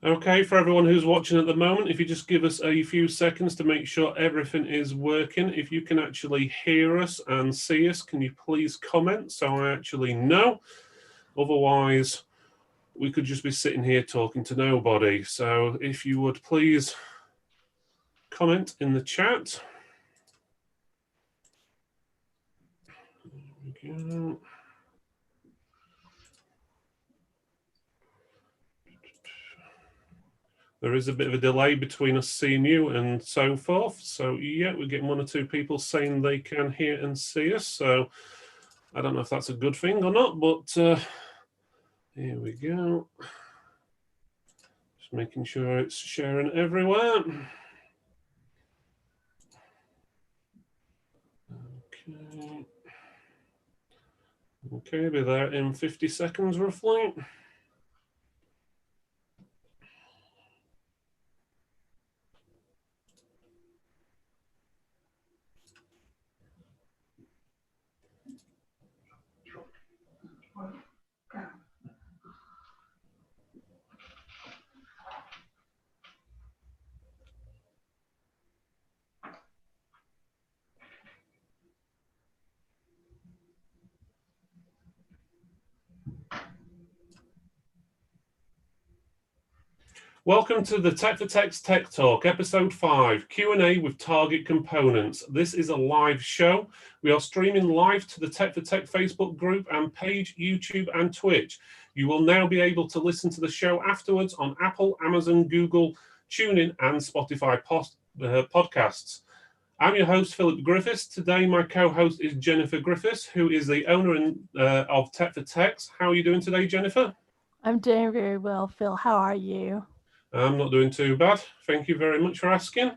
Okay, for everyone who's watching at the moment, if you just give us a few seconds to make sure everything is working. If you can actually hear us and see us, can you please comment so I actually know? Otherwise, we could just be sitting here talking to nobody. So if you would please comment in the chat. There we go. There is a bit of a delay between us seeing you and so forth. So yeah, we're getting one or two people saying they can hear and see us. So I don't know if that's a good thing or not, but here we go. Just making sure it's sharing everywhere. Okay. Okay, be there in 50 seconds roughly. Welcome to the Tech for Tech's Tech Talk, Episode 5, Q&A with Target Components. This is a live show. We are streaming live to the Tech for Tech Facebook group and page, YouTube and Twitch. You will now be able to listen to the show afterwards on Apple, Amazon, Google, TuneIn and Spotify podcasts. I'm your host, Philip Griffiths. Today, my co-host is Jennifer Griffiths, who is the owner of Tech for Techs. How are you doing today, Jennifer? I'm doing very well, Phil. How are you? I'm not doing too bad. Thank you very much for asking.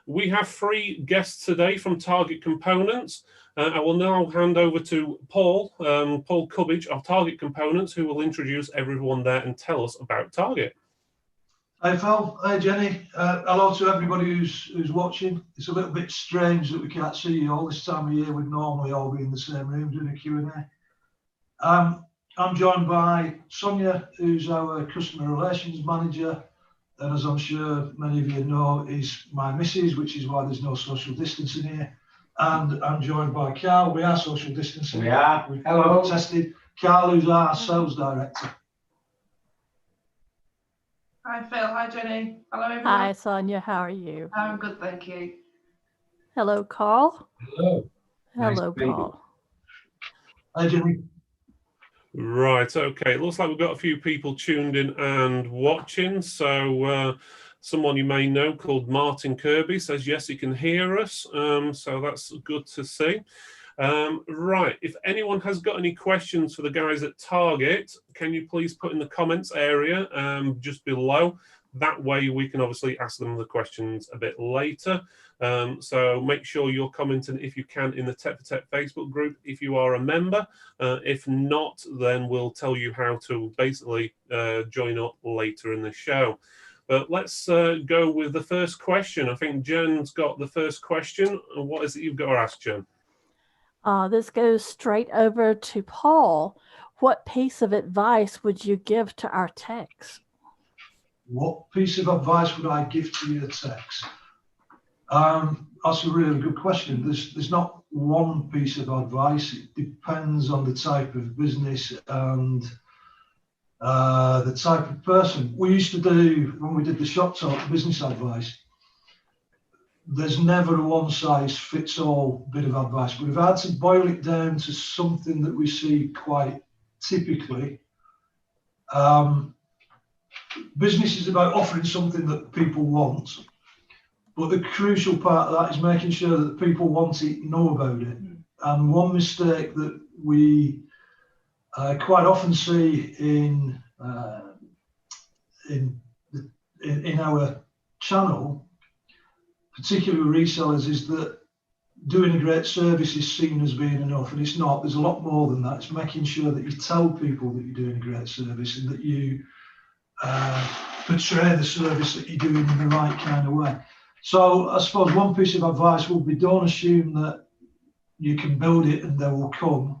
We have 3 guests today from Target Components. I will now hand over to Paul Cubbage of Target Components, who will introduce everyone there and tell us about Target. Hi Phil, hi Jenny. Hello to everybody who's watching. It's a little bit strange that we can't see you all this time of year. We'd normally all be in the same room doing a Q&A. I'm joined by Sonya, who's our Customer Relations Manager. And as I'm sure many of you know, is my missus, which is why there's no social distancing here. And I'm joined by Carl. We are social distancing. We are. Hello. Tested. Carl, who's our Sales Director. Hi Phil, hi Jenny. Hello everyone. Hi Sonia, how are you? I'm good, thank you. Hello, Carl. Hello. Hello, Nice to meet you. Paul. Hi Jenny. Right, okay. It looks like we've got a few people tuned in and watching. So someone you may know called Martin Kirby says, yes, he can hear us. So that's good to see. Right, if anyone has got any questions for the guys at Target, can you please put in the comments area just below? That way we can obviously ask them the questions a bit later. So make sure you're commenting if you can in the Tech for Tech Facebook group if you are a member. If not, then we'll tell you how to basically join up later in the show. But let's go with the first question. I think Jen's got the first question. What is it you've got to ask, Jen? This goes straight over to Paul. What piece of advice would you give to our techs? What piece of advice would I give to your techs? That's a really good question. There's not one piece of advice. It depends on the type of business and the type of person. We used to do, when we did the shop talk business advice, there's never a one-size-fits-all bit of advice, but if I had to boil it down to something that we see quite typically, business is about offering something that people want, but the crucial part of that is making sure that the people want it, know about it. And one mistake that we quite often see in our channel, particularly with resellers, is that doing a great service is seen as being enough, and it's not. There's a lot more than that. It's making sure that you tell people that you're doing a great service and that you portray the service that you're doing in the right kind of way. So I suppose one piece of advice would be, don't assume that you can build it and they will come.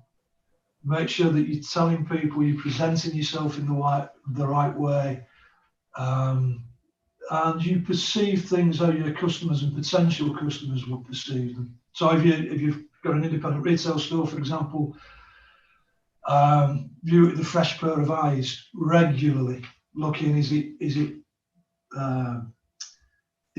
Make sure that you're telling people, you're presenting yourself in the right way, and you perceive things how your customers and potential customers will perceive them. So if you've got an independent retail store, for example, view it with a fresh pair of eyes regularly, looking, is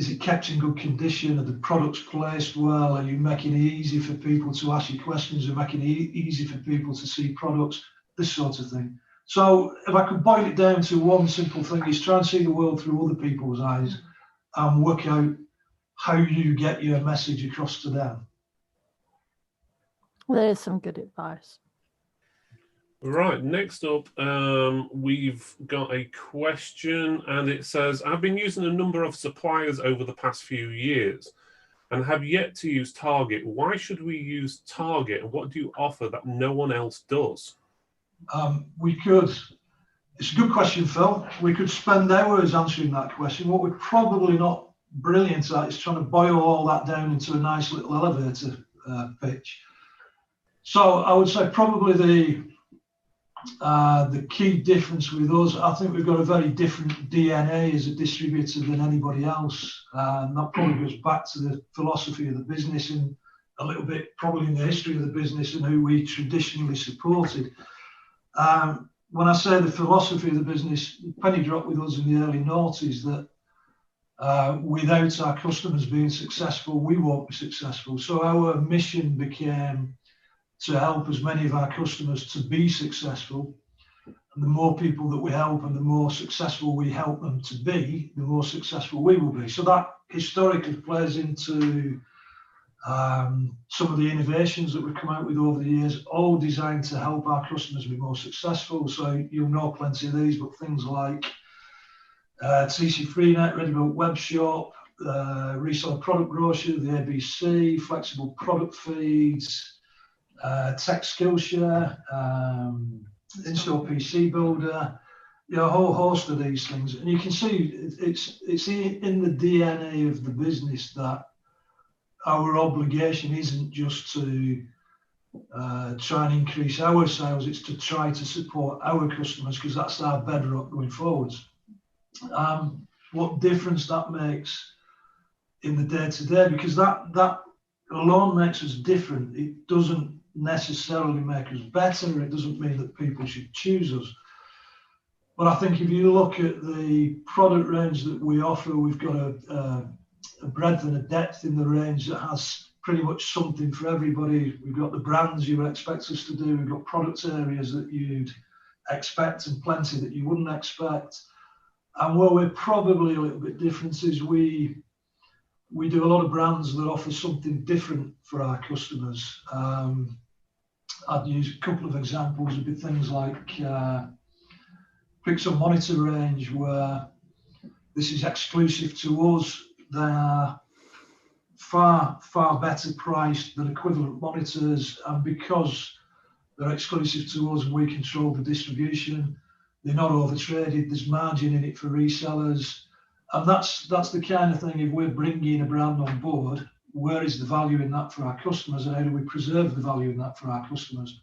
it kept in good condition? Are the products placed well? Are you making it easy for people to ask you questions? Are you making it easy for people to see products? This sort of thing. So if I could boil it down to one simple thing, is try and see the world through other people's eyes and work out how you get your message across to them. That is some good advice. Right, next up, we've got a question, and it says, I've been using a number of suppliers over the past few years and have yet to use Target. Why should we use Target, and what do you offer that no one else does? It's a good question, Phil. We could spend hours answering that question. What we're probably not brilliant at is trying to boil all that down into a nice little elevator pitch. So I would say probably the key difference with us, I think we've got a very different DNA as a distributor than anybody else. And that probably goes back to the philosophy of the business and a little bit probably in the history of the business and who we traditionally supported. When I say the philosophy of the business, the penny dropped with us in the early noughties that without our customers being successful, we won't be successful. So our mission became to help as many of our customers to be successful. And the more people that we help and the more successful we help them to be, the more successful we will be. So that historically plays into some of the innovations that we've come out with over the years, all designed to help our customers be more successful. So you'll know plenty of these, but things like TC Freenet, Ready-Built Web Shop, Reseller Product Brochure, the ABC, Flexible Product Feeds, Tech Skillshare, In-Store PC Builder, a whole host of these things. And you can see it's in the DNA of the business that our obligation isn't just to try and increase our sales, it's to try to support our customers because that's our bedrock going forwards. What difference that makes in the day-to-day, because that alone makes us different. It doesn't necessarily make us better. It doesn't mean that people should choose us. But I think if you look at the product range that we offer, we've got a breadth and a depth in the range that has pretty much something for everybody. We've got the brands you would expect us to do. We've got product areas that you'd expect and plenty that you wouldn't expect. And where we're probably a little bit different is we do a lot of brands that offer something different for our customers. I'd use a couple of examples. Would be things like Pixel Monitor range, where this is exclusive to us. They are far, far better priced than equivalent monitors, and because they're exclusive to us and we control the distribution, they're not overtraded. There's margin in it for resellers, and that's the kind of thing. If we're bringing a brand on board, where is the value in that for our customers, and how do we preserve the value in that for our customers?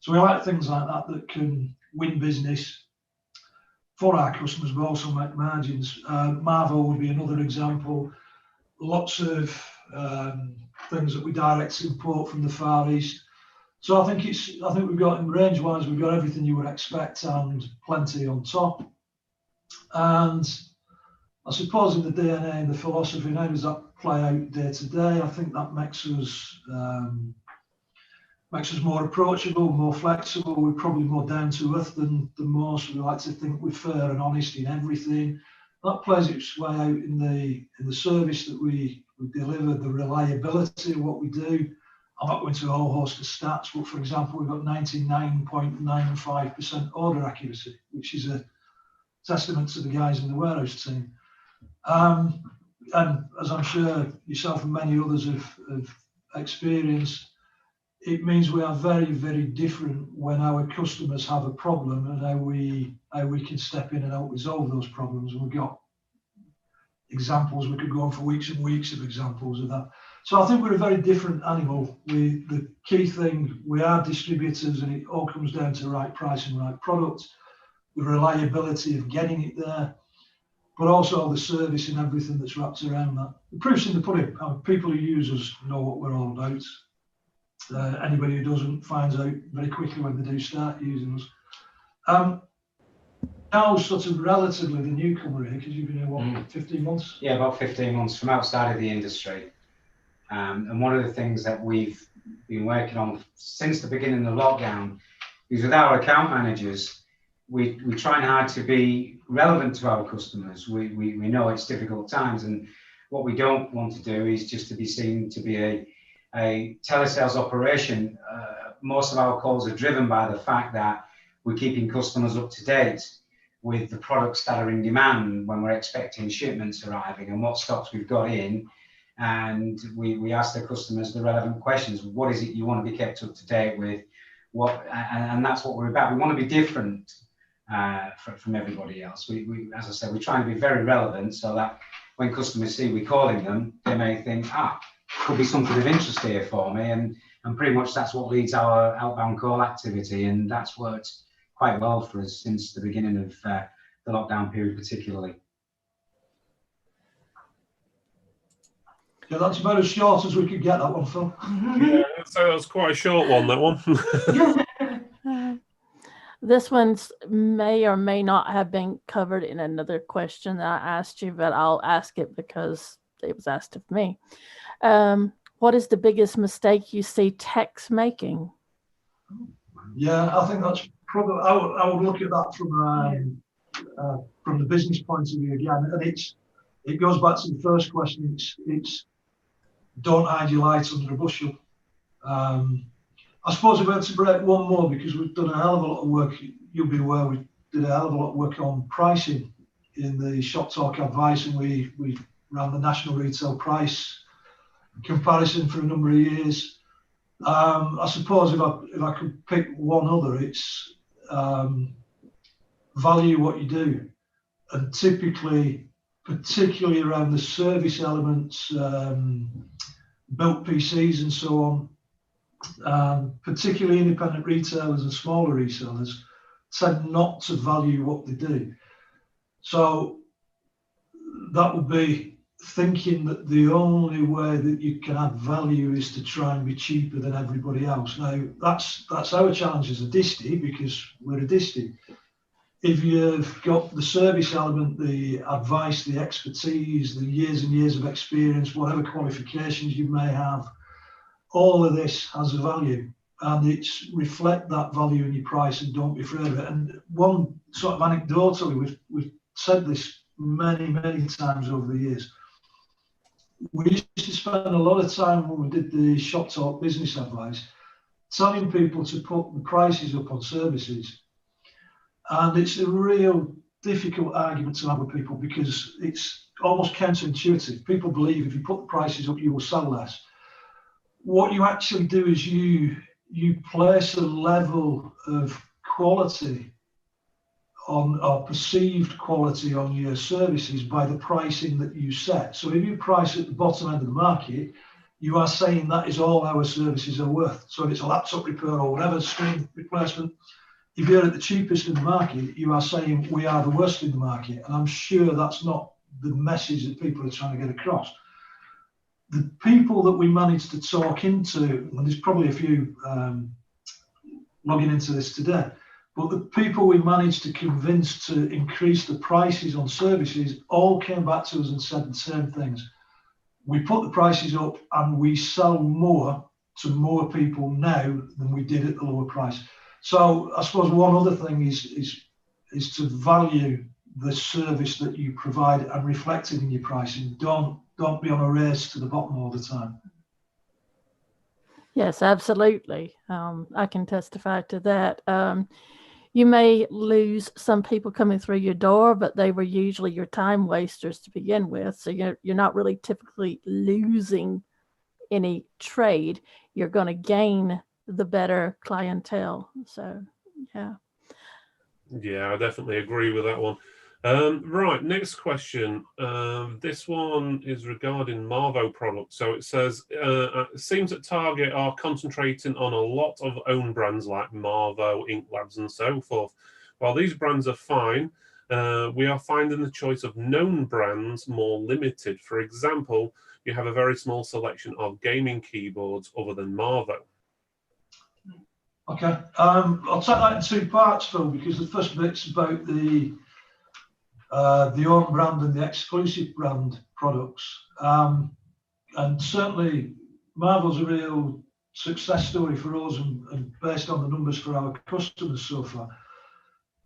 So we like things like that can win business for our customers, but also make margins. Marvel would be another example. Lots of things that we direct import from the Far East. So I think we've got, in range-wise, we've got everything you would expect and plenty on top. And I suppose in the DNA and the philosophy, how does that play out day to day? I think that makes us more approachable, more flexible. We're probably more down to earth than most. We like to think we're fair and honest in everything. That plays its way out in the service that we deliver, the reliability of what we do. I'm not going to a whole host of stats, but for example, we've got 99.95% order accuracy, which is a testament to the guys in the warehouse team. And as I'm sure yourself and many others have experienced, it means we are very, very different when our customers have a problem and how we can step in and help resolve those problems. And we've got examples. We could go on for weeks and weeks of examples of that. So I think we're a very different animal. The key thing, we are distributors, and it all comes down to right price and right product, the reliability of getting it there. but also the service and everything that's wrapped around that. The proof's in the pudding. People who use us know what we're all about. Anybody who doesn't finds out very quickly when they do start using us. Now, sort of relatively the newcomer here, because you've been here, what, 15 months? Yeah, about 15 months from outside of the industry. And one of the things that we've been working on since the beginning of the lockdown is with our account managers, we try hard to be relevant to our customers. We know it's difficult times, and what we don't want to do is just to be seen to be a telesales operation. Most of our calls are driven by the fact that we're keeping customers up to date with the products that are in demand when we're expecting shipments arriving and what stocks we've got in. And we ask the customers the relevant questions. What is it you want to be kept up to date with? And that's what we're about. We want to be different from everybody else. We, as I said, we're trying to be very relevant so that when customers see we're calling them, they may think, could be something of interest here for me. And pretty much that's what leads our outbound call activity. And that's worked quite well for us since the beginning of the lockdown period, particularly. Yeah, that's about as short as we could get that one, Phil. Yeah, so that was quite a short one, that one. This one may or may not have been covered in another question that I asked you, but I'll ask it because it was asked of me. What is the biggest mistake you see techs making? Yeah, I think that's probably, I would look at that from the business point of view again. And it goes back to the first question. It's don't hide your lights under a bushel. I suppose we're going to break one more because we've done a hell of a lot of work. You'll be aware we did a hell of a lot of work on pricing in the Shop Talk advice, and we ran the national retail price comparison for a number of years. I suppose if I could pick one other, it's value what you do, and typically, particularly around the service elements, built PCs and so on, particularly independent retailers and smaller resellers tend not to value what they do. So that would be thinking that the only way that you can add value is to try and be cheaper than everybody else. Now, that's our challenge as a disty, because we're a disty. If you've got the service element, the advice, the expertise, the years and years of experience, whatever qualifications you may have, all of this has a value, and it's reflect that value in your price and don't be afraid of it. And one sort of anecdotally, we've said this many times over the years. We used to spend a lot of time when we did the Shop Talk business advice telling people to put the prices up on services. And it's a real difficult argument to have with people because it's almost counterintuitive. People believe if you put the prices up, you will sell less. What you actually do is you place a level of quality on, or perceived quality on your services by the pricing that you set. So if you price at the bottom end of the market, you are saying that is all our services are worth. So if it's a laptop repair or whatever, screen replacement, if you're at the cheapest in the market, you are saying we are the worst in the market. And I'm sure that's not the message that people are trying to get across. The people that we managed to talk into, and there's probably a few logging into this today, but the people we managed to convince to increase the prices on services all came back to us and said the same things. We put the prices up and we sell more to more people now than we did at the lower price. So I suppose one other thing is to value the service that you provide and reflect it in your pricing. Don't be on a race to the bottom all the time. Yes, absolutely. I can testify to that. You may lose some people coming through your door, but they were usually your time wasters to begin with. So you're not really typically losing any trade. You're going to gain the better clientele. So, yeah. Yeah, I definitely agree with that one. Right, next question. This one is regarding Marvo products. So it says, it seems that Target are concentrating on a lot of own brands like Marvo, Ink Labs, and so forth. While these brands are fine, we are finding the choice of known brands more limited. For example, you have a very small selection of gaming keyboards other than Marvo. Okay, I'll take that in two parts, Phil, because the first bit's about the own brand and the exclusive brand products. And certainly Marvel's a real success story for us and based on the numbers for our customers so far.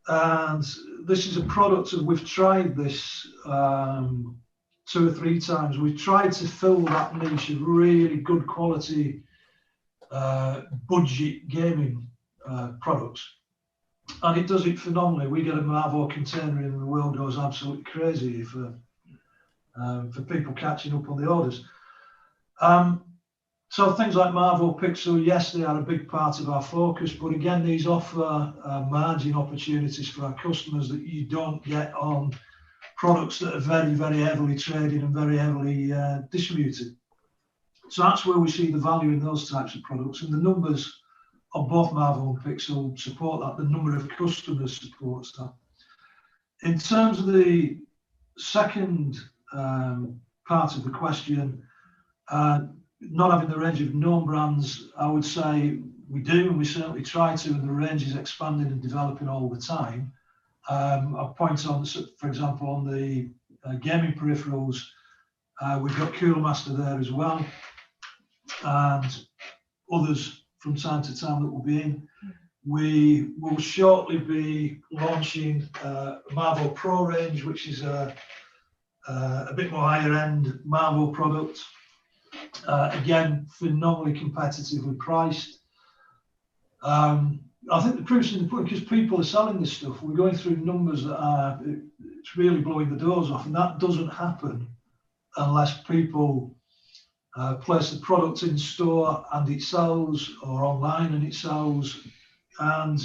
And this is a product that we've tried this 2 or 3 times. We've tried to fill that niche of really good quality budget gaming products. And it does it phenomenally. We get a Marvo container in and the world goes absolutely crazy for people catching up on the orders. So things like Marvo Pixel, yes, they are a big part of our focus, but again, these offer margin opportunities for our customers that you don't get on products that are very, very heavily traded and very heavily distributed. So that's where we see the value in those types of products, and the numbers of both Marvo and Pixel support that. The number of customers supports that. In terms of the second part of the question, not having the range of known brands, I would say we do, and we certainly try to, and the range is expanding and developing all the time. I'll point on, for example, on the gaming peripherals, we've got Cooler Master there as well, and others from time to time that will be in. We will shortly be launching Marvo Pro range, which is a bit more higher end Marvo product. Again, phenomenally competitively priced. I think the proof's in the pudding because people are selling this stuff. We're going through numbers that are, it's really blowing the doors off, and that doesn't happen unless people place the product in store and it sells, or online and it sells, and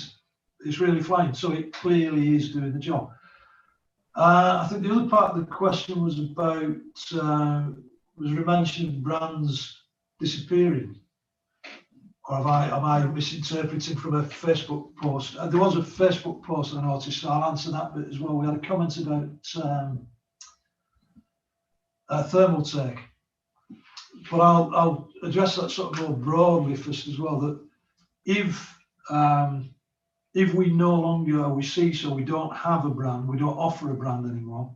it's really flying. So it clearly is doing the job. I think the other part of the question was about was a mention of brands disappearing, or am I misinterpreting from a Facebook post? There was a Facebook post I noticed, so I'll answer that bit as well. We had a comment about Thermaltake, but I'll address that sort of more broadly first as well. That if we no longer, we cease, or we don't have a brand, we don't offer a brand anymore,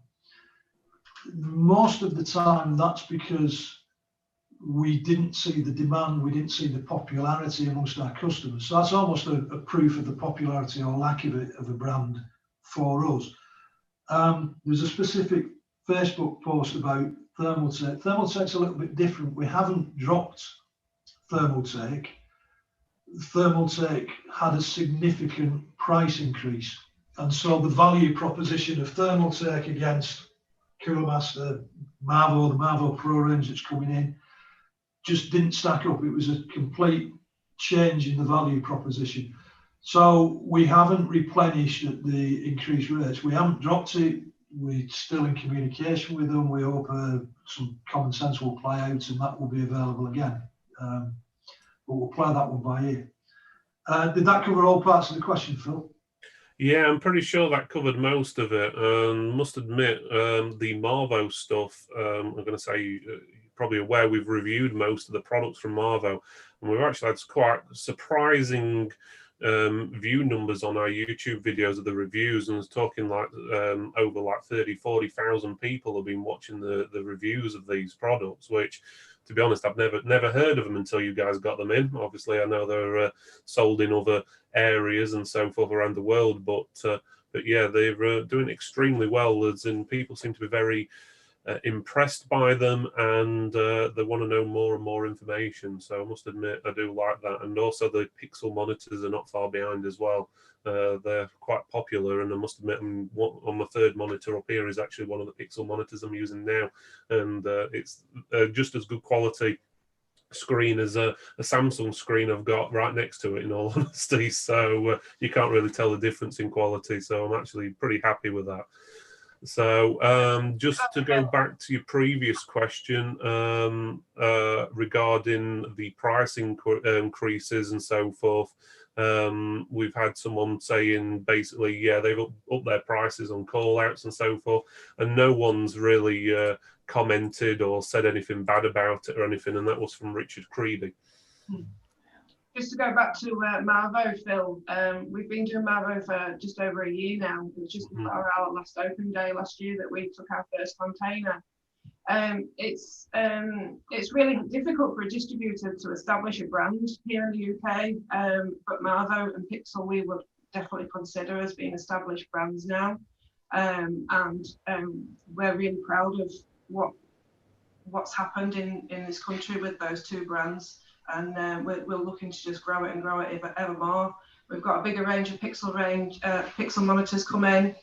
most of the time that's because we didn't see the demand, we didn't see the popularity amongst our customers. So that's almost a proof of the popularity or lack of it of a brand for us. There's a specific Facebook post about Thermaltake. Thermaltake's a little bit different. We haven't dropped Thermaltake. Thermaltake had a significant price increase, and so the value proposition of Thermaltake against Cooler Master, Marvo, the Marvo Pro range that's coming in, just didn't stack up. It was a complete change in the value proposition. So we haven't replenished at the increased rates. We haven't dropped it. We're still in communication with them. We hope some common sense will play out and that will be available again. But we'll play that one by ear. Did that cover all parts of the question, Phil? Yeah, I'm pretty sure that covered most of it. Must admit, the Marvo stuff, I'm going to say, you're probably aware we've reviewed most of the products from Marvo, and we've actually had quite surprising view numbers on our YouTube videos of the reviews, and it's talking like over like 30,000-40,000 people have been watching the reviews of these products, which, to be honest, I've never heard of them until you guys got them in. Obviously, I know they're sold in other areas and so forth around the world, but yeah, they're doing extremely well. As in, people seem to be very impressed by them, and they want to know more and more information. So I must admit, I do like that. And also the Pixel monitors are not far behind as well. They're quite popular, and I must admit, on my third monitor up here is actually one of the Pixel monitors I'm using now, and it's just as good quality screen as a Samsung screen I've got right next to it, in all honesty. So you can't really tell the difference in quality. So I'm actually pretty happy with that. So just to go back to your previous question regarding the price increases and so forth, We've had someone saying basically, yeah, they've upped their prices on call outs and so forth, and no one's really commented or said anything bad about it or anything, and that was from Richard Creedy. Just to go back to Marvo, Phil, we've been doing Marvo for just over a year now. It was just before our last open day last year that we took our first container. It's really difficult for a distributor to establish a brand here in the UK, but Marvo and Pixel we would definitely consider as being established brands now, and we're really proud of what's happened in this country with those two brands, and we're looking to just grow it and grow it ever more. We've got a bigger range of Pixel monitors coming,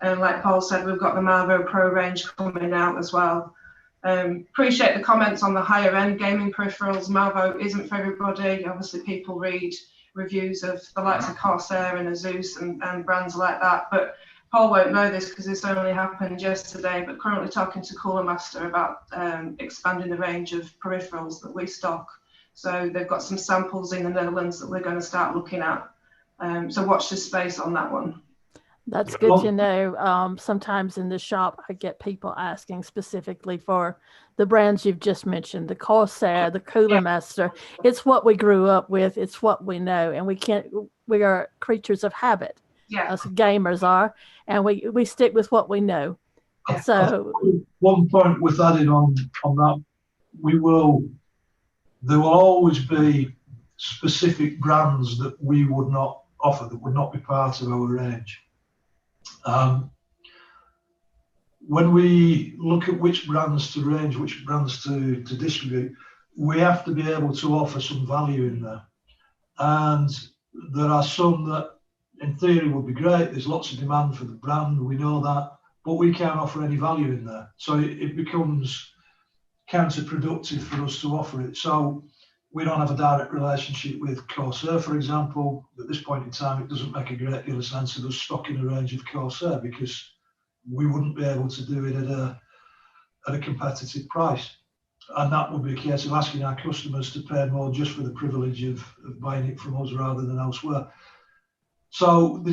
and like Paul said, we've got the Marvo Pro range coming out as well. Appreciate the comments on the higher end gaming peripherals. Marvo isn't for everybody. Obviously people read reviews of the likes of Corsair and Asus and brands like that, but Paul won't know this because this only happened yesterday, but currently talking to Cooler Master about expanding the range of peripherals that we stock. So they've got some samples in the Netherlands that we're going to start looking at. So watch this space on that one. That's good to know. Sometimes in the shop, I get people asking specifically for the brands you've just mentioned, the Corsair, the Cooler Master. It's what we grew up with. It's what we know. And we are creatures of habit. Yeah. Us gamers are. And we stick with what we know. So one point with adding on that, there will always be specific brands that we would not offer, that would not be part of our range. When we look at which brands to range, which brands to distribute, we have to be able to offer some value in there. And there are some that in theory would be great. There's lots of demand for the brand, we know that, but we can't offer any value in there. So it becomes counterproductive for us to offer it. So we don't have a direct relationship with Corsair, for example. At this point in time, it doesn't make a great deal of sense of us stocking a range of Corsair because we wouldn't be able to do it at a competitive price. And that would be a case of asking our customers to pay more just for the privilege of buying it from us rather than elsewhere. So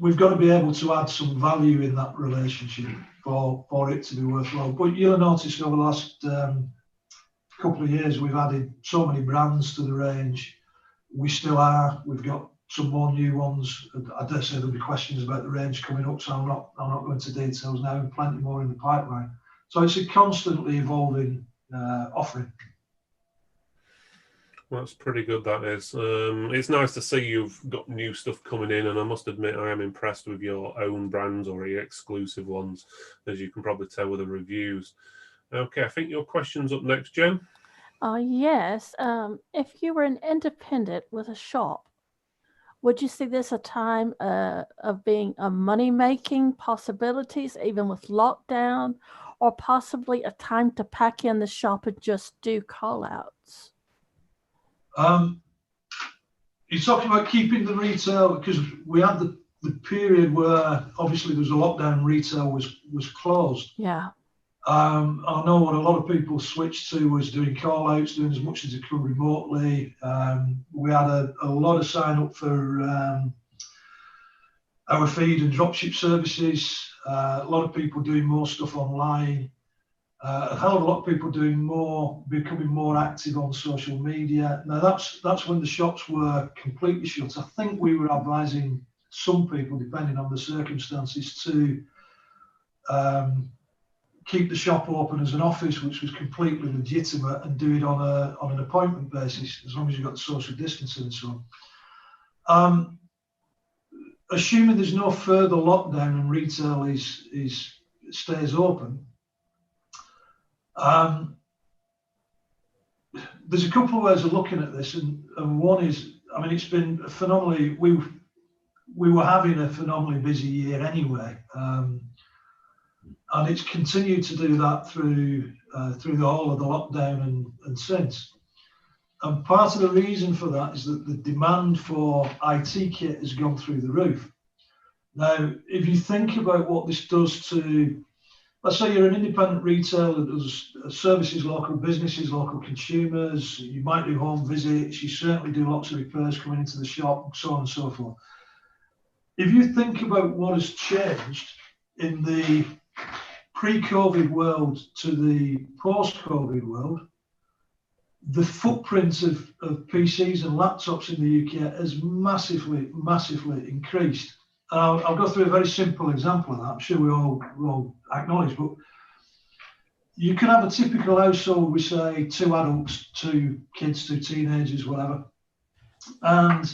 we've got to be able to add some value in that relationship for it to be worthwhile. But you'll have noticed over the last couple of years, we've added so many brands to the range. We still are. We've got some more new ones. I dare say there'll be questions about the range coming up, so I'm not going into details now, and plenty more in the pipeline. So it's a constantly evolving offering. Well, that's pretty good, that is. It's nice to see you've got new stuff coming in, and I must admit I am impressed with your own brands or your exclusive ones, as you can probably tell with the reviews. Okay, I think your question's up next, Jen. Yes. If you were an independent with a shop, would you see this a time of being a money-making possibilities, even with lockdown, or possibly a time to pack in the shop and just do call-outs? You're talking about keeping the retail, because we had the period where obviously there was a lockdown, retail was closed. Yeah. I know what a lot of people switched to was doing call outs, doing as much as they could remotely. We had a lot of sign up for our feed and dropship services. A lot of people doing more stuff online. A hell of a lot of people becoming more active on social media. Now that's when the shops were completely shut. I think we were advising some people, depending on the circumstances, to keep the shop open as an office, which was completely legitimate, and do it on an appointment basis, as long as you've got the social distancing and so on. Assuming there's no further lockdown and retail stays open, there's a couple of ways of looking at this, and one is, I mean, it's been phenomenally. We were having a phenomenally busy year anyway. And it's continued to do that through the whole of the lockdown and since. And part of the reason for that is that the demand for IT kit has gone through the roof. Now, if you think about what this does to, let's say you're an independent retailer that does services local businesses, local consumers. You might do home visits. You certainly do lots of repairs coming into the shop, so on and so forth. If you think about what has changed in the pre-COVID world to the post-COVID world, the footprint of PCs and laptops in the UK has massively increased. I'll go through a very simple example of that. I'm sure we all acknowledge, but you can have a typical household with, say, 2 adults, 2 kids, 2 teenagers, whatever, and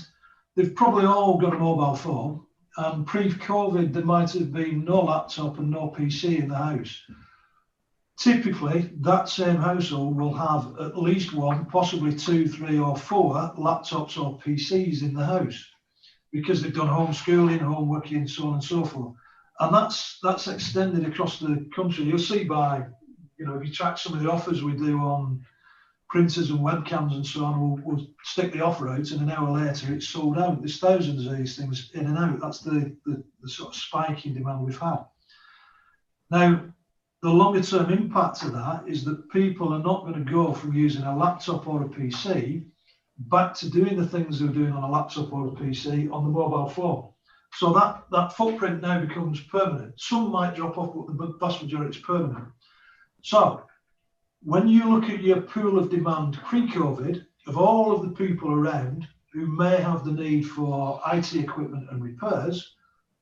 they've probably all got a mobile phone. And pre-COVID, there might have been no laptop and no PC in the house. Typically, that same household will have at least 1, possibly 2, 3 or 4 laptops or PCs in the house, because they've done homeschooling, home working, so on and so forth. And that's extended across the country. You'll see by, if you track some of the offers we do on printers and webcams and so on, we'll stick the offer out, and an hour later it's sold out. There's thousands of these things in and out. That's the sort of spike in demand we've had. Now, the longer term impact of that is that people are not going to go from using a laptop or a PC back to doing the things they were doing on a laptop or a PC on the mobile phone. So that footprint now becomes permanent. Some might drop off, but the vast majority is permanent. So when you look at your pool of demand pre-COVID, of all of the people around who may have the need for IT equipment and repairs,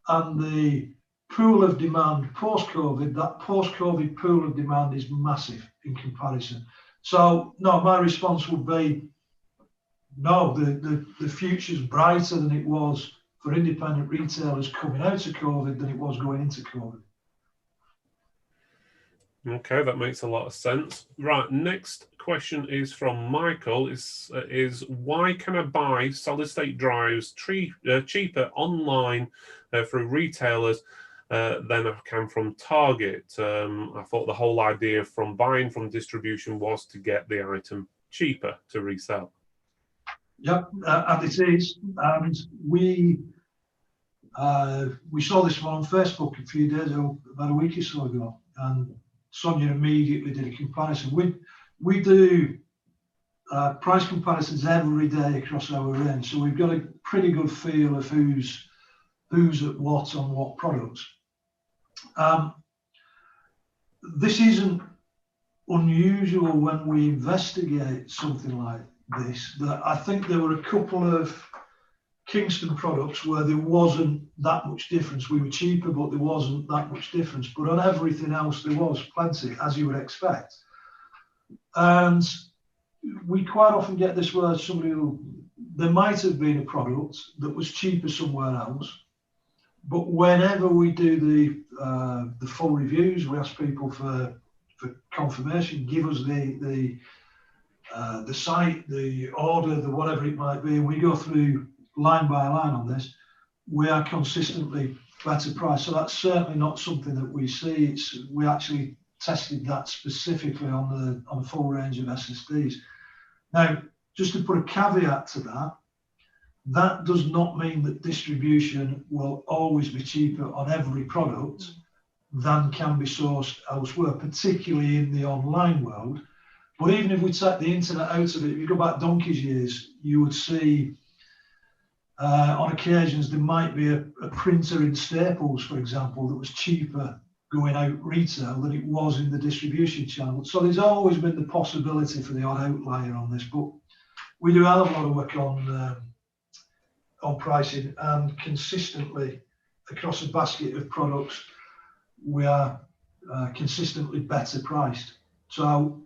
and the pool of demand post-COVID, that post-COVID pool of demand is massive in comparison. So no, my response would be, no, the future's brighter than it was for independent retailers coming out of COVID than it was going into COVID. Okay, that makes a lot of sense. Right, next question is from Michael. Is why can I buy solid state drives cheaper online through retailers than I can from Target? I thought the whole idea from buying from distribution was to get the item cheaper to resell. Yep, and it is. And we saw this one on Facebook a few days ago, about a week or so ago, and Sonya immediately did a comparison. We do price comparisons every day across our range, so we've got a pretty good feel of who's at what on what products. This isn't unusual when we investigate something like this. That I think there were a couple of Kingston products where there wasn't that much difference. We were cheaper, but there wasn't that much difference. But on everything else, there was plenty, as you would expect. And we quite often get this where there might have been a product that was cheaper somewhere else, but whenever we do the full reviews, we ask people for confirmation, give us the site, the order, the whatever it might be, and we go through line by line on this. We are consistently better price. So that's certainly not something that we see. We actually tested that specifically on a full range of SSDs. Now, just to put a caveat to that, that does not mean that distribution will always be cheaper on every product than can be sourced elsewhere, particularly in the online world. But even if we take the internet out of it, if you go back donkey's years, you would see on occasions there might be a printer in Staples, for example, that was cheaper going out retail than it was in the distribution channel. So there's always been the possibility for the odd outlier on this, but we do a hell of a lot of work on pricing, and consistently across a basket of products, we are consistently better priced. So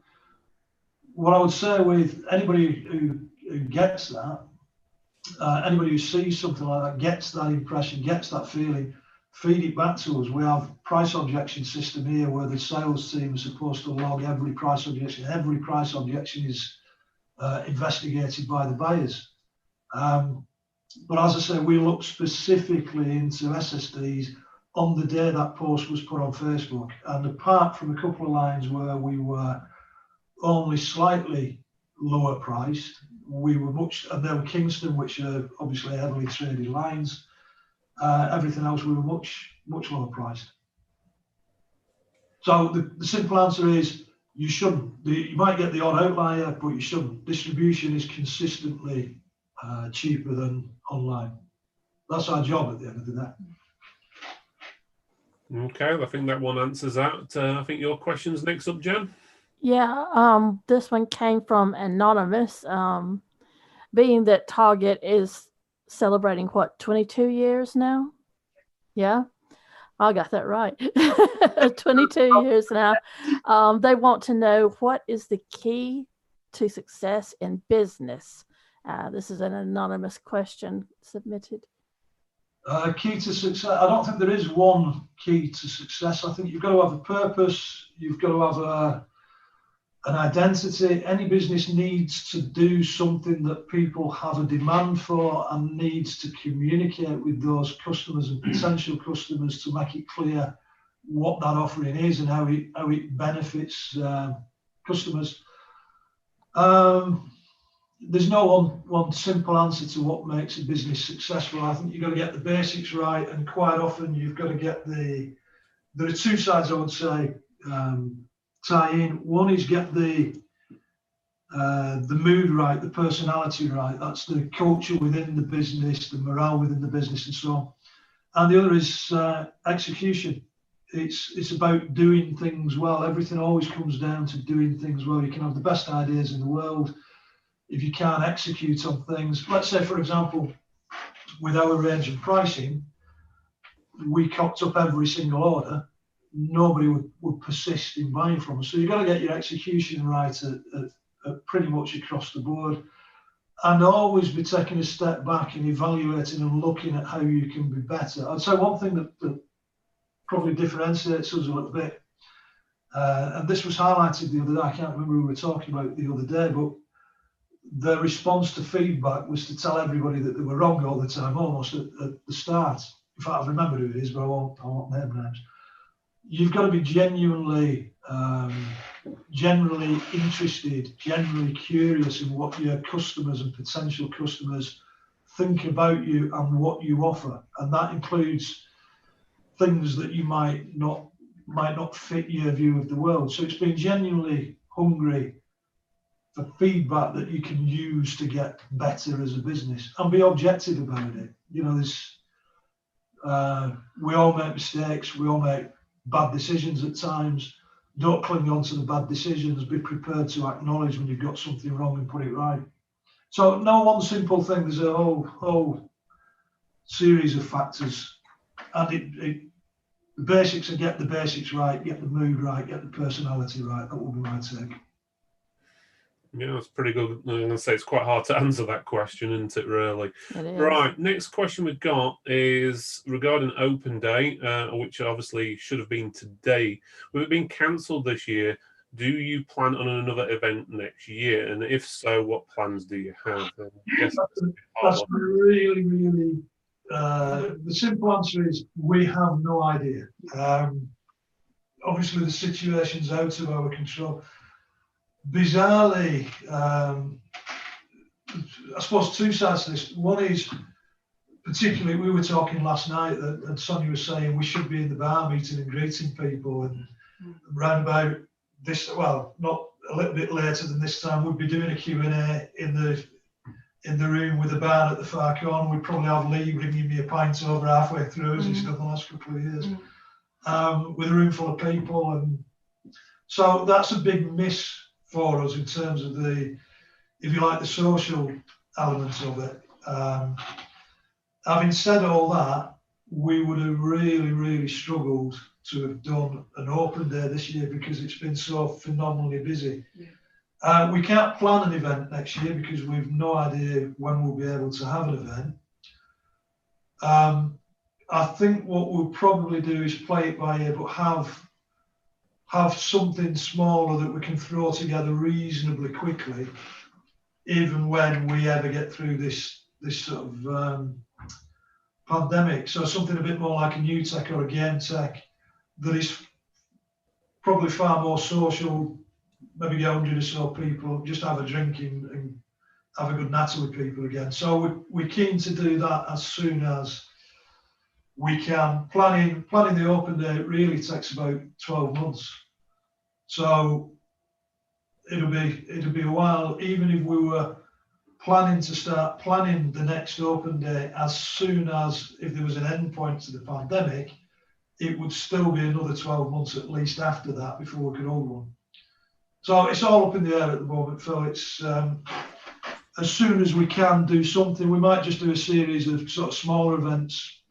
what I would say with anybody who gets that, anybody who sees something like that, gets that impression, gets that feeling, feed it back to us. We have price objection system here where the sales team is supposed to log every price objection. Every price objection is investigated by the buyers. But as I say, we look specifically into SSDs on the day that post was put on Facebook. And apart from a couple of lines where we were only slightly lower priced, we were and there were Kingston, which are obviously heavily traded lines. Everything else, we were much lower priced. So the simple answer is you shouldn't. You might get the odd outlier, but you shouldn't. Distribution is consistently cheaper than online. That's our job at the end of the day. Okay, I think that one answers that. I think your question's next up, Jen. Yeah, this one came from Anonymous. Being that Target is celebrating, what, 22 years now? Yeah, I got that right. 22 years now. They want to know, what is the key to success in business? This is an anonymous question submitted. Key to success. I don't think there is one key to success. I think you've got to have a purpose. You've got to have an identity. Any business needs to do something that people have a demand for and needs to communicate with those customers and potential customers to make it clear what that offering is and how it benefits customers. There's no one simple answer to what makes a business successful. I think you've got to get the basics right, and quite often you've got to get there are two sides, I would say, tie in. One is get the mood right, the personality right. That's the culture within the business, the morale within the business, and so on. And the other is execution. It's about doing things well. Everything always comes down to doing things well. You can have the best ideas in the world. If you can't execute on things, let's say, for example, with our range and pricing, we cocked up every single order, nobody would persist in buying from us. So you've got to get your execution right at pretty much across the board, and always be taking a step back and evaluating and looking at how you can be better. I'd say one thing that probably differentiates us a little bit, and this was highlighted the other day, I can't remember who we were talking about the other day, but the response to feedback was to tell everybody that they were wrong all the time, almost at the start. In fact, I remember who it is, but I won't name names. You've got to be genuinely interested, genuinely curious in what your customers and potential customers think about you and what you offer, and that includes things that you might not fit your view of the world. So it's being genuinely hungry for feedback that you can use to get better as a business, and be objective about it. You know, we all make mistakes, we all make bad decisions at times. Don't cling on to the bad decisions. Be prepared to acknowledge when you've got something wrong and put it right. So no one simple thing. There's a whole series of factors, and the basics, and get the basics right, get the mood right, get the personality right. That would be my take. Yeah, that's pretty good. I'm going to say it's quite hard to answer that question, isn't it, really? It is. Right, next question we've got is regarding Open Day, which obviously should have been today. With it being cancelled this year, do you plan on another event next year? And if so, what plans do you have? That's really, really, the simple answer is we have no idea. Obviously, the situation's out of our control. Bizarrely, I suppose two sides to this. One is, particularly, we were talking last night and Sonya was saying we should be in the bar meeting and greeting people, and round about this, well, not a little bit later than this time, we'd be doing a Q&A in the room with the bar at the far corner. We'd probably have Lee bringing me a pint over halfway through, as he's done the last couple of years, with a room full of people. And so that's a big miss for us in terms of the, if you like, the social elements of it. Having said all that, we would have really, really struggled to have done an Open Day this year because it's been so phenomenally busy. Yeah. We can't plan an event next year because we've no idea when we'll be able to have an event. I think what we'll probably do is play it by ear, but have something smaller that we can throw together reasonably quickly, even when we ever get through this sort of pandemic. So something a bit more like a new tech or a game tech that is probably far more social, maybe get 100 or so people, just have a drink and have a good natter with people again. So we're keen to do that as soon as we can planning the open day really takes about 12 months. So it'll be a while, even if we were planning to start planning the next open day as soon as if there was an end point to the pandemic, it would still be another 12 months at least after that before we could hold one. So it's all up in the air at the moment, Phil. It's as soon as we can do something, we might just do a series of sort of smaller events,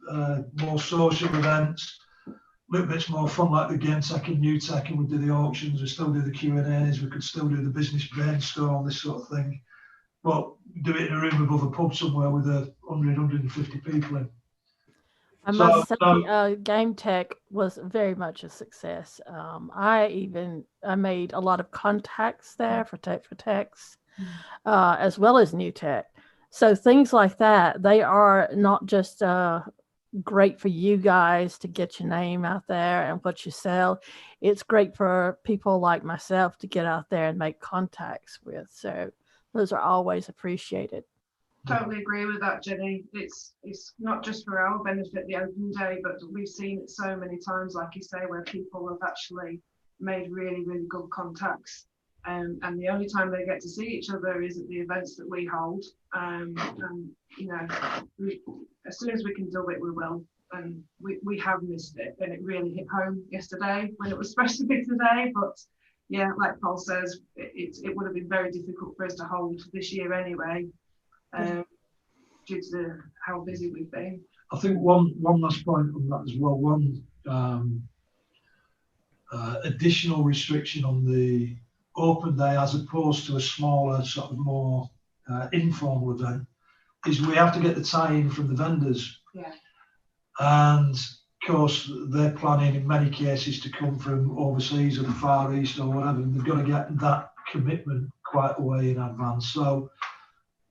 more social events, a little bit more fun like the game tech and new tech, and we do the auctions, we still do the Q&As, we could still do the business brainstorm, this sort of thing. But do it in a room above a pub somewhere with 150 people in. I must say, Game Tech was very much a success. I made a lot of contacts there for Tech for Techs, as well as New Tech. So things like that, they are not just great for you guys to get your name out there and what you sell. It's great for people like myself to get out there and make contacts with. So those are always appreciated. Totally agree with that, Jenny. It's not just for our benefit, the open day, but we've seen it so many times, like you say, where people have actually made really, really good contacts. And the only time they get to see each other is at the events that we hold. And you know, as soon as we can do it, we will. And we have missed it, and it really hit home yesterday when it was supposed to be today. But yeah, like Paul says, it would have been very difficult for us to hold this year anyway, due to how busy we've been. I think one last point on that as well. One additional restriction on the open day, as opposed to a smaller, sort of more informal event, is we have to get the tie-in from the vendors. Yeah. And of course, they're planning in many cases to come from overseas or the Far East or whatever, and they've got to get that commitment quite a way in advance. So,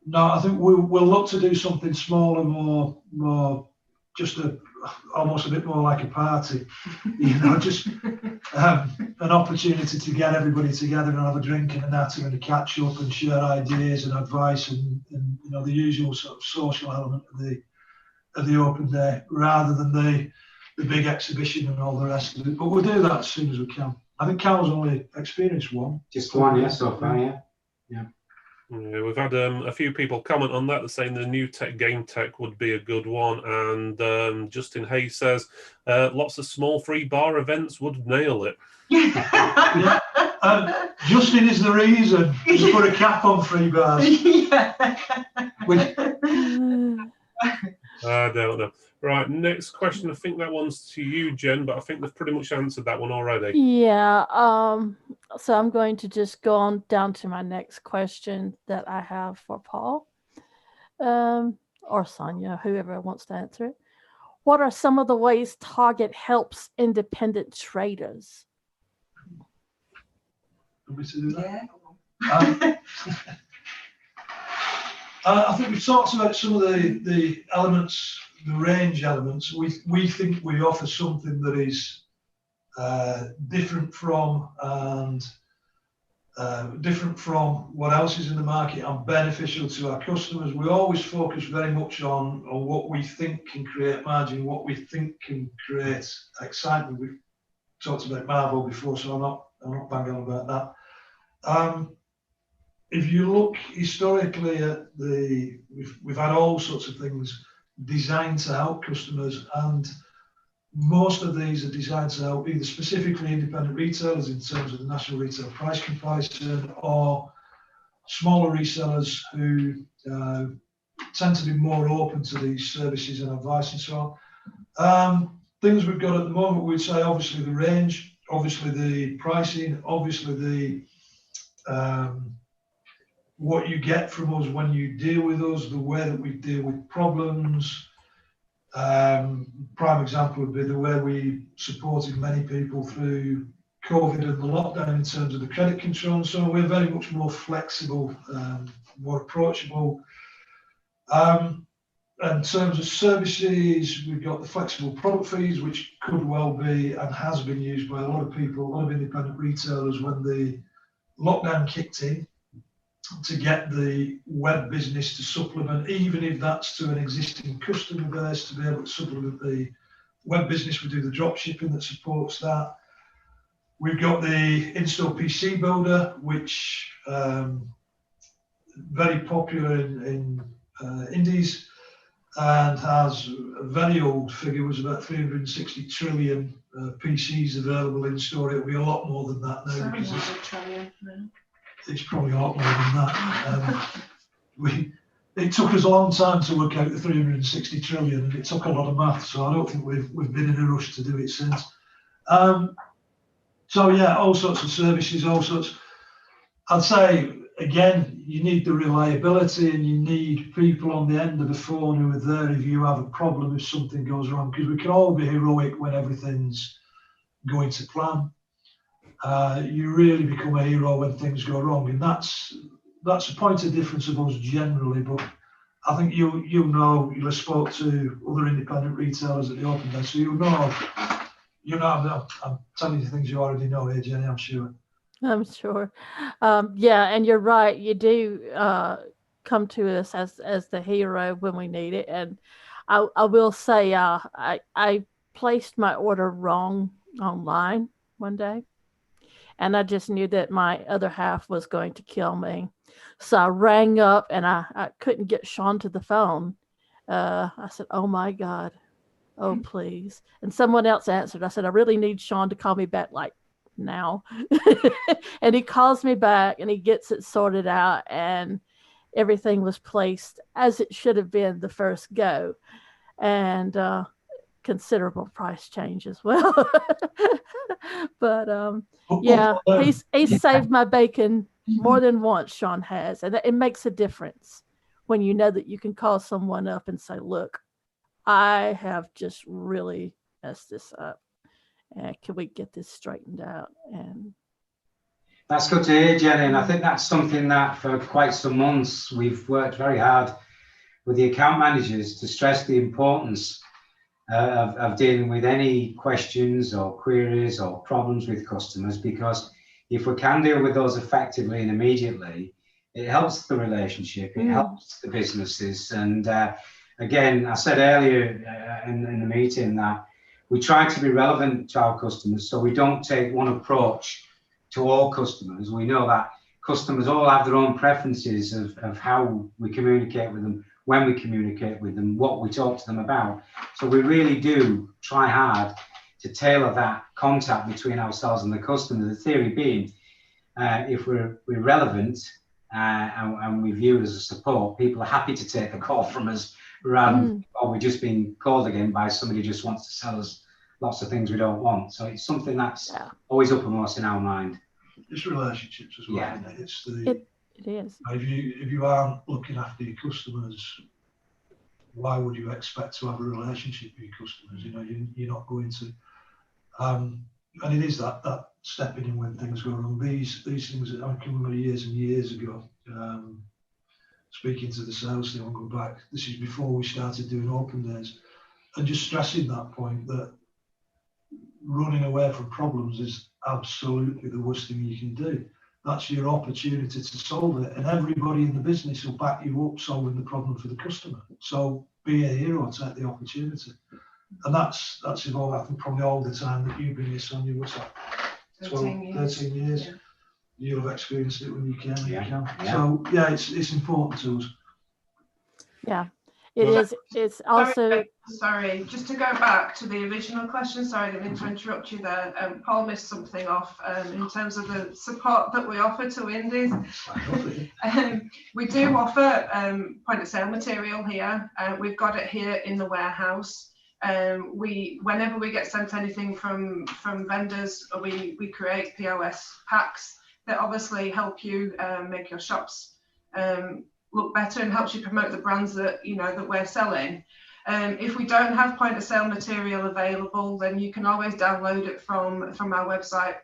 no, I think we'll look to do something smaller, more just almost a bit more like a party, you know, just an opportunity to get everybody together and have a drink and a natter and a catch up and share ideas and advice and you know, the usual sort of social element of the open day, rather than the big exhibition and all the rest of it. But we'll do that as soon as we can. I think Cal's only experienced one. Just one, yeah, so far, yeah. Yeah, we've had a few people comment on that. They're saying the New Tech Game Tech would be a good one, and Justin Hayes says lots of small free bar events would nail it. Yeah. Justin is the reason to put a cap on free bars. Yeah. I don't know. Right, next question. I think that one's to you, Jen, but I think they've pretty much answered that one already. Yeah. So I'm going to just go on down to my next question that I have for Paul, or Sonya, whoever wants to answer it. What are some of the ways Target helps independent traders? Want me to do that? Yeah. I think we've talked about some of the elements, the range elements. We think we offer something that is different from what else is in the market and beneficial to our customers. We always focus very much on what we think can create margin, what we think can create excitement. We've talked about Marvel before, so I'm not banging on about that. If you look historically at we've had all sorts of things designed to help customers, and most of these are designed to help either specifically independent retailers in terms of the national retail price comparison, or smaller resellers who tend to be more open to these services and advice and so on. Things we've got at the moment, we'd say obviously the range, obviously the pricing, obviously the what you get from us when you deal with us, the way that we deal with problems. Prime example would be the way we supported many people through COVID and the lockdown in terms of the credit control. So we're very much more flexible, more approachable. In terms of services, we've got the flexible product fees, which could well be and has been used by a lot of people, a lot of independent retailers when the lockdown kicked in, to get the web business to supplement, even if that's to an existing customer base, to be able to supplement web business, we do the drop shipping that supports that. We've got the in-store PC builder, which very popular in Indies, and has a very old figure, was about 360 trillion PCs available in store. It'll be a lot more than that now, because it's probably a lot more than that. It took us a long time to work out the 360 trillion, and it took a lot of math, so I don't think we've been in a rush to do it since. So yeah, all sorts of services, all sorts. I'd say, again, you need the reliability, and you need people on the end of the phone who are there if you have a problem, if something goes wrong, because we can all be heroic when everything's going to plan. You really become a hero when things go wrong, and that's a point of difference of us generally. But I think you'll have spoke to other independent retailers at the open day, so I'm telling you things you already know here, Jenny, I'm sure. I'm sure. Yeah, and you're right. You do come to us as the hero when we need it. And I will say, I placed my order wrong online one day, and I just knew that my other half was going to kill me. So I rang up, and I couldn't get Sean to the phone. I said, "Oh my God, oh please!" And someone else answered. I said, "I really need Sean to call me back like now." And he calls me back, and he gets it sorted out, and everything was placed as it should have been the first go, and considerable price change as well. But yeah, he's saved my bacon more than once, Sean has, and it makes a difference when you know that you can call someone up and say, "Look, I have just really messed this up. Can we get this straightened out?" And that's good to hear, Jenny. And I think that's something that for quite some months we've worked very hard with the account managers to stress the importance of dealing with any questions or queries or problems with customers, because if we can deal with those effectively and immediately, it helps the relationship, it helps the businesses. And again, I said earlier in the meeting that we try to be relevant to our customers, so we don't take one approach to all customers. We know that customers all have their own preferences of how we communicate with them, when we communicate with them, what we talk to them about. So we really do try hard to tailor that contact between ourselves and the customer. The theory being, if we're relevant and we view it as a support, people are happy to take a call from us rather than, oh, we're just being called again by somebody who just wants to sell us lots of things we don't want. So it's something that's always uppermost in our mind. It's relationships as well. Yeah. Isn't it? It is. If you aren't looking after your customers, why would you expect to have a relationship with your customers? You're not going to. And it is that stepping in when things go wrong. These things that I can remember years and years ago, speaking to the sales team, I'll go back. This is before we started doing open days, and just stressing that point that running away from problems is absolutely the worst thing you can do. That's your opportunity to solve it, and everybody in the business will back you up solving the problem for the customer. So be a hero, take the opportunity, and that's evolved. I think probably all the time that you've been here, Sonya. What's that? 13 years. Yeah. You'll have experienced it when you can. Yeah. So yeah, it's important to us. Yeah. It is. It's also. Sorry, just to go back to the original question. Sorry, I didn't mean to interrupt you there. Paul missed something off in terms of the support that we offer to indies. We do offer point of sale material here. We've got it here in the warehouse. Whenever we get sent anything from vendors, we create POS packs that obviously help you make your shops look better and helps you promote the brands that that we're selling. If we don't have point of sale material available, then you can always download it from our website.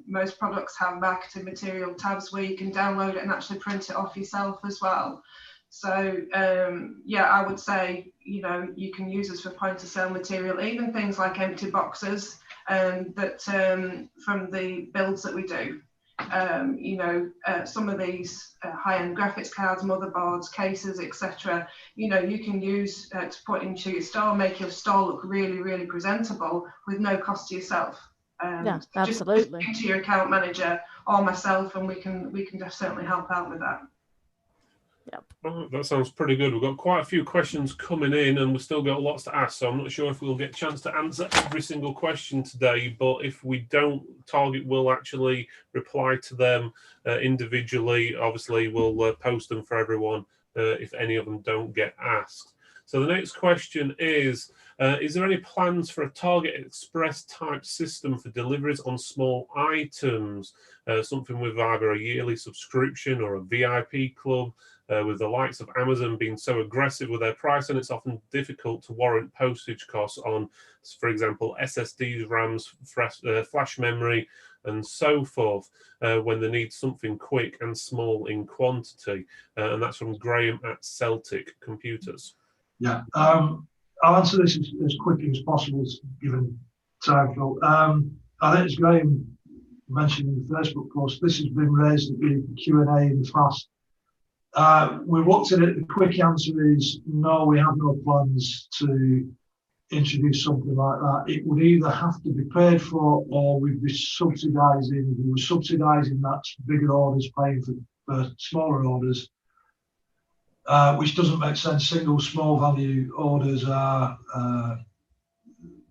Most products have marketing material tabs where you can download it and actually print it off yourself as well. So yeah, I would say you can use us for point of sale material, even things like empty boxes that from the builds that we do. some of these high-end graphics cards, motherboards, cases, etc. You can use to put into your store, make your store look really, really presentable with no cost to yourself. Yeah, so absolutely. Just to your account manager or myself, and we can certainly help out with that. Yep. Oh, that sounds pretty good. We've got quite a few questions coming in, and we've still got lots to ask. So I'm not sure if we'll get a chance to answer every single question today. But if we don't, Target will actually reply to them individually. Obviously, we'll post them for everyone if any of them don't get asked. So the next question is there any plans for a Target Express type system for deliveries on small items? Something with either a yearly subscription or a VIP club? With the likes of Amazon being so aggressive with their pricing, it's often difficult to warrant postage costs on, for example, SSDs, RAMs, flash memory, and so forth, when they need something quick and small in quantity. And that's from Graham at Celtic Computers. Yeah, I'll answer this as quickly as possible, given time, Phil. I think as Graham mentioned in the Facebook post, this has been raised at the Q&A in the past. We've looked at it. The quick answer is no, we have no plans to introduce something like that. It would either have to be paid for, or we'd be subsidising. We were subsidising that bigger orders, paying for smaller orders, which doesn't make sense. Single small value orders are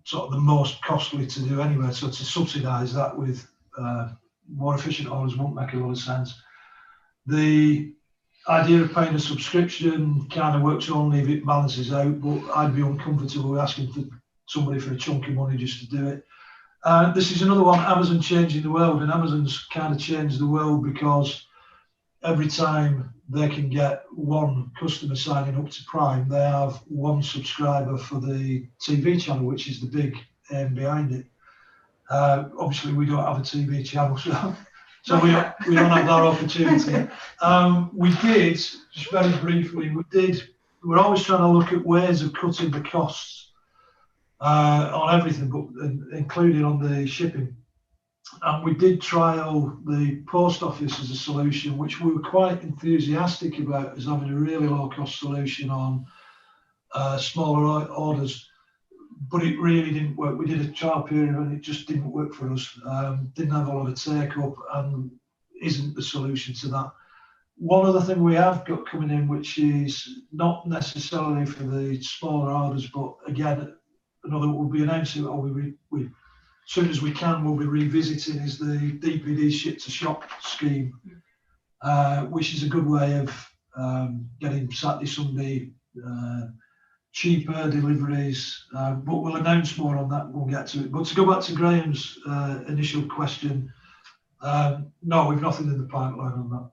sort of the most costly to do anyway. So to subsidise that with more efficient orders won't make a lot of sense. The idea of paying a subscription kind of works only if it balances out, but I'd be uncomfortable asking for somebody for a chunk of money just to do it. This is another one, Amazon changing the world, and Amazon's kind of changed the world because every time they can get one customer signing up to Prime, they have one subscriber for the TV channel, which is the big aim behind it. Obviously, we don't have a TV channel, so we don't have that opportunity. We did, just very briefly, we're always trying to look at ways of cutting the costs on everything, but including on the shipping. And we did trial the post office as a solution, which we were quite enthusiastic about as having a really low cost solution on smaller orders. But it really didn't work. We did a trial period and it just didn't work for us. Didn't have a lot of take up and isn't the solution to that. One other thing we have got coming in, which is not necessarily for the smaller orders, but again, another will be announcing, or we as soon as we can, we'll be revisiting, is the DPD ship to shop scheme, which is a good way of getting Saturday, Sunday, cheaper deliveries, but we'll announce more on that when we get to it. But to go back to Graham's initial question, no, we've nothing in the pipeline on that.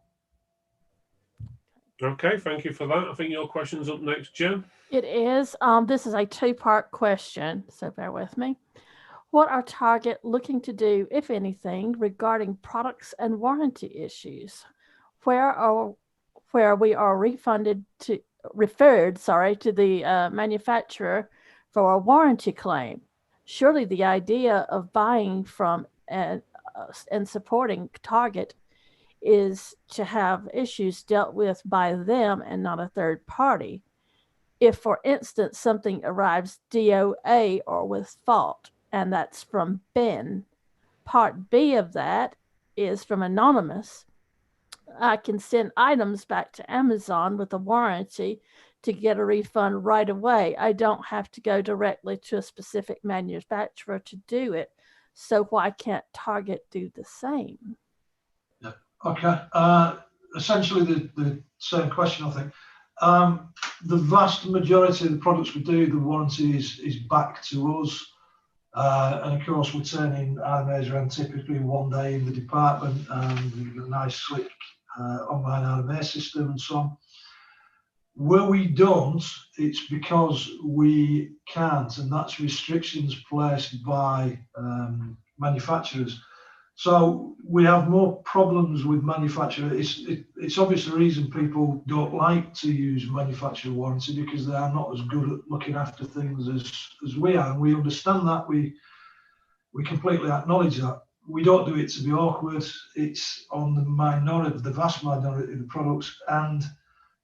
Okay, thank you for that. I think your question's up next, Jen. It is. This is a two-part question, so bear with me. What are Target looking to do, if anything, regarding products and warranty issues? Where we are referred to the manufacturer for a warranty claim? Surely the idea of buying from and supporting Target is to have issues dealt with by them and not a third party. If, for instance, something arrives DOA or with fault, and that's from Ben. Part B of that is from Anonymous. I can send items back to Amazon with a warranty to get a refund right away. I don't have to go directly to a specific manufacturer to do it. So why can't Target do the same? Yeah. Okay. Essentially the same question, I think. The vast majority of the products we do, the warranty is back to us. And of course, we're turning RMAs around typically one day in the department, and we've got a nice slick online RMA system and so on. Where we don't, it's because we can't, and that's restrictions placed by manufacturers. So we have more problems with manufacturers. It's obvious the reason people don't like to use manufacturer warranty, because they are not as good at looking after things as we are, and we understand that. We completely acknowledge that. we don't do it to be awkward. It's on the vast minority of the products, and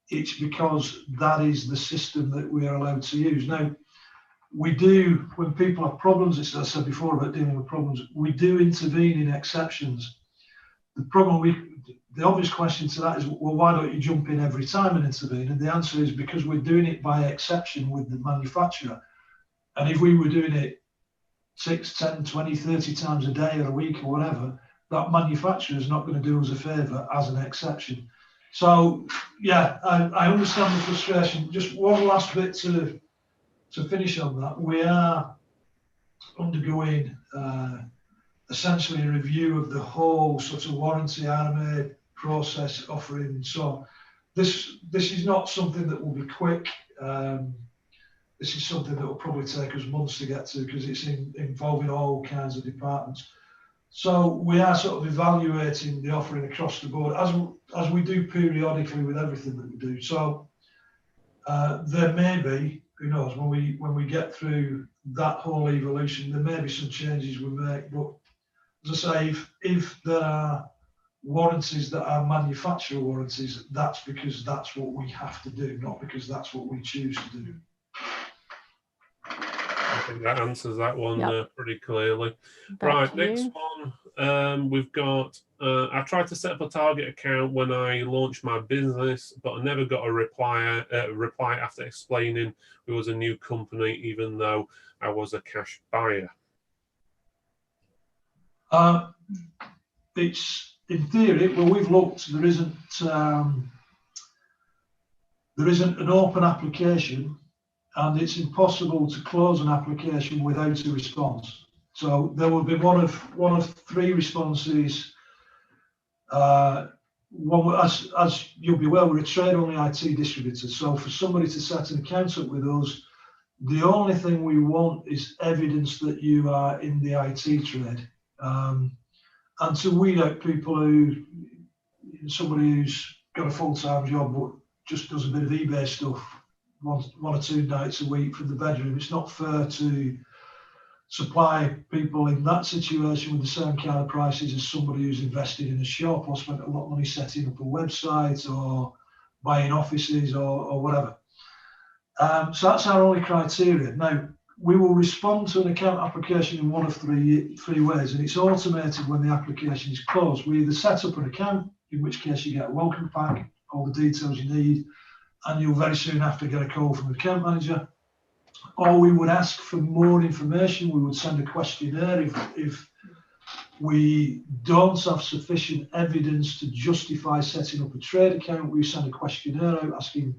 it's because that is the system that we are allowed to use. Now, we do, when people have problems, as I said before about dealing with problems, we do intervene in exceptions. The obvious question to that is, well, why don't you jump in every time and intervene? And the answer is because we're doing it by exception with the manufacturer. And if we were doing it 6, 10, 20, 30 times a day or a week or whatever, that manufacturer is not going to do us a favour as an exception. So, yeah, I understand the frustration. Just one last bit to finish on that. We are undergoing essentially a review of the whole sort of warranty RMA process offering. So this is not something that will be quick. This is something that will probably take us months to get to because it's involving all kinds of departments. So we are sort of evaluating the offering across the board as we do periodically with everything that we do. So there may be, who knows, when we get through that whole evolution, there may be some changes we make. But as I say, if there are warranties that are manufacturer warranties, that's because that's what we have to do, not because that's what we choose to do. I think that answers that one pretty clearly. Back Right, to next you. one, we've got, I tried to set up a target account when I launched my business, but I never got a reply after explaining it was a new company, even though I was a cash buyer. It's, in theory, well, we've looked, there isn't an open application, and it's impossible to close an application without a response. So there will be one of 3 responses. One, as you'll be aware, we're a trade-only IT distributor. So for somebody to set an account up with us, the only thing we want is evidence that you are in the IT trade. And to weed out people somebody who's got a full-time job but just does a bit of eBay stuff one or 2 nights a week from the bedroom, it's not fair to supply people in that situation with the same kind of prices as somebody who's invested in a shop or spent a lot of money setting up a website or buying offices or whatever. So that's our only criteria. Now, we will respond to an account application in one of three ways, and it's automated when the application is closed. We either set up an account, in which case you get a welcome pack, all the details you need, and you'll very soon have to get a call from the account manager. Or we would ask for more information. We would send a questionnaire if we don't have sufficient evidence to justify setting up a trade account. We send a questionnaire out asking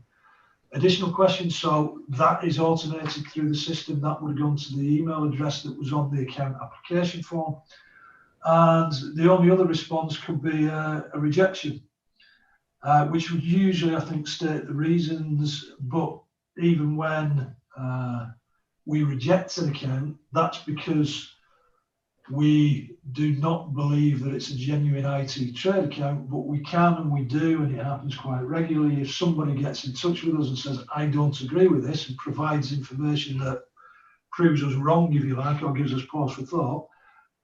additional questions. So that is automated through the system. That would have gone to the email address that was on the account application form. And the only other response could be a rejection, which would usually, I think, state the reasons. But even when we reject an account, that's because we do not believe that it's a genuine IT trade account, but we can and we do, and it happens quite regularly. If somebody gets in touch with us and says, I don't agree with this, and provides information that proves us wrong, if you like, or gives us pause for thought,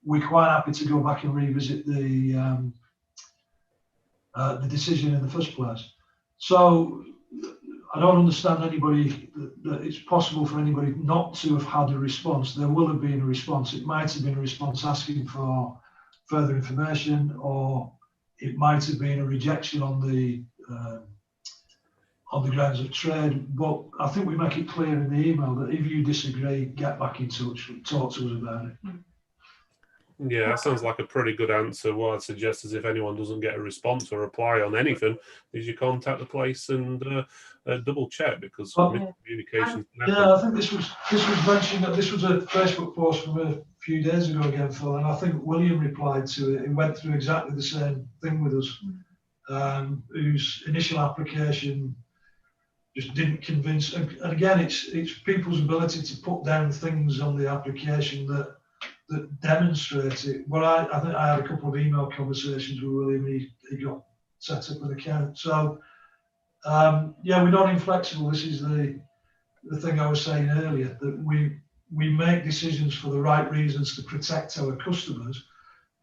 we're quite happy to go back and revisit the decision in the first place. So I don't understand anybody that it's possible for anybody not to have had a response. There will have been a response. It might have been a response asking for further information, or it might have been a rejection on the grounds of trade. But I think we make it clear in the email that if you disagree, get back in touch, talk to us about it. Yeah, that sounds like a pretty good answer. What I'd suggest is if anyone doesn't get a response or reply on anything, is you contact the place and double check, because communication. Yeah, I think this was mentioned that this was a Facebook post from a few days ago again, Phil, and I think William replied to it. He went through exactly the same thing with us, whose initial application just didn't convince. And again, it's people's ability to put down things on the application that demonstrate it. But I think I had a couple of email conversations with William. He got set up an account. So yeah, we're not inflexible. This is the thing I was saying earlier, that we make decisions for the right reasons to protect our customers,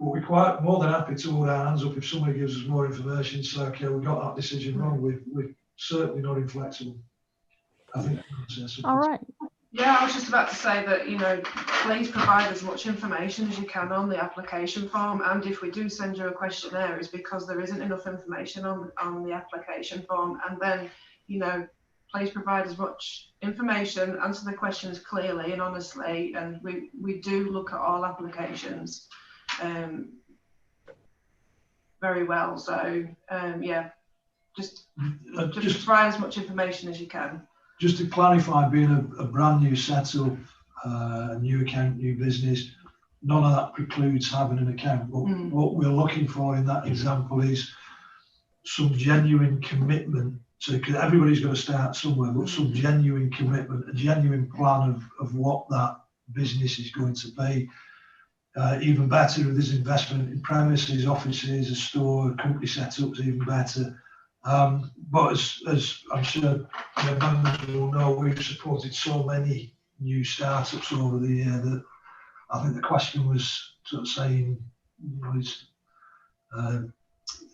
But we're quite more than happy to hold our hands up if somebody gives us more information. So, okay, we got that decision wrong. We're certainly not inflexible. I think. All right. Yeah, I was just about to say that, you know, please provide as much information as you can on the application form. And if we do send you a questionnaire, it's because there isn't enough information on the application form. And then, you know, please provide as much information, answer the questions clearly and honestly. And we do look at all applications very well. So, yeah, just provide as much information as you can. Just to clarify, being a brand new setup, new account, new business, none of that precludes having an account. But what we're looking for in that example is some genuine commitment to, because everybody's got to start somewhere, but some genuine commitment, a genuine plan of what that business is going to be. Even better if there's investment in premises, offices, a store, company setups, even better. But as I'm sure your members will know, we've supported so many new startups over the year that I think the question was sort of saying, you know,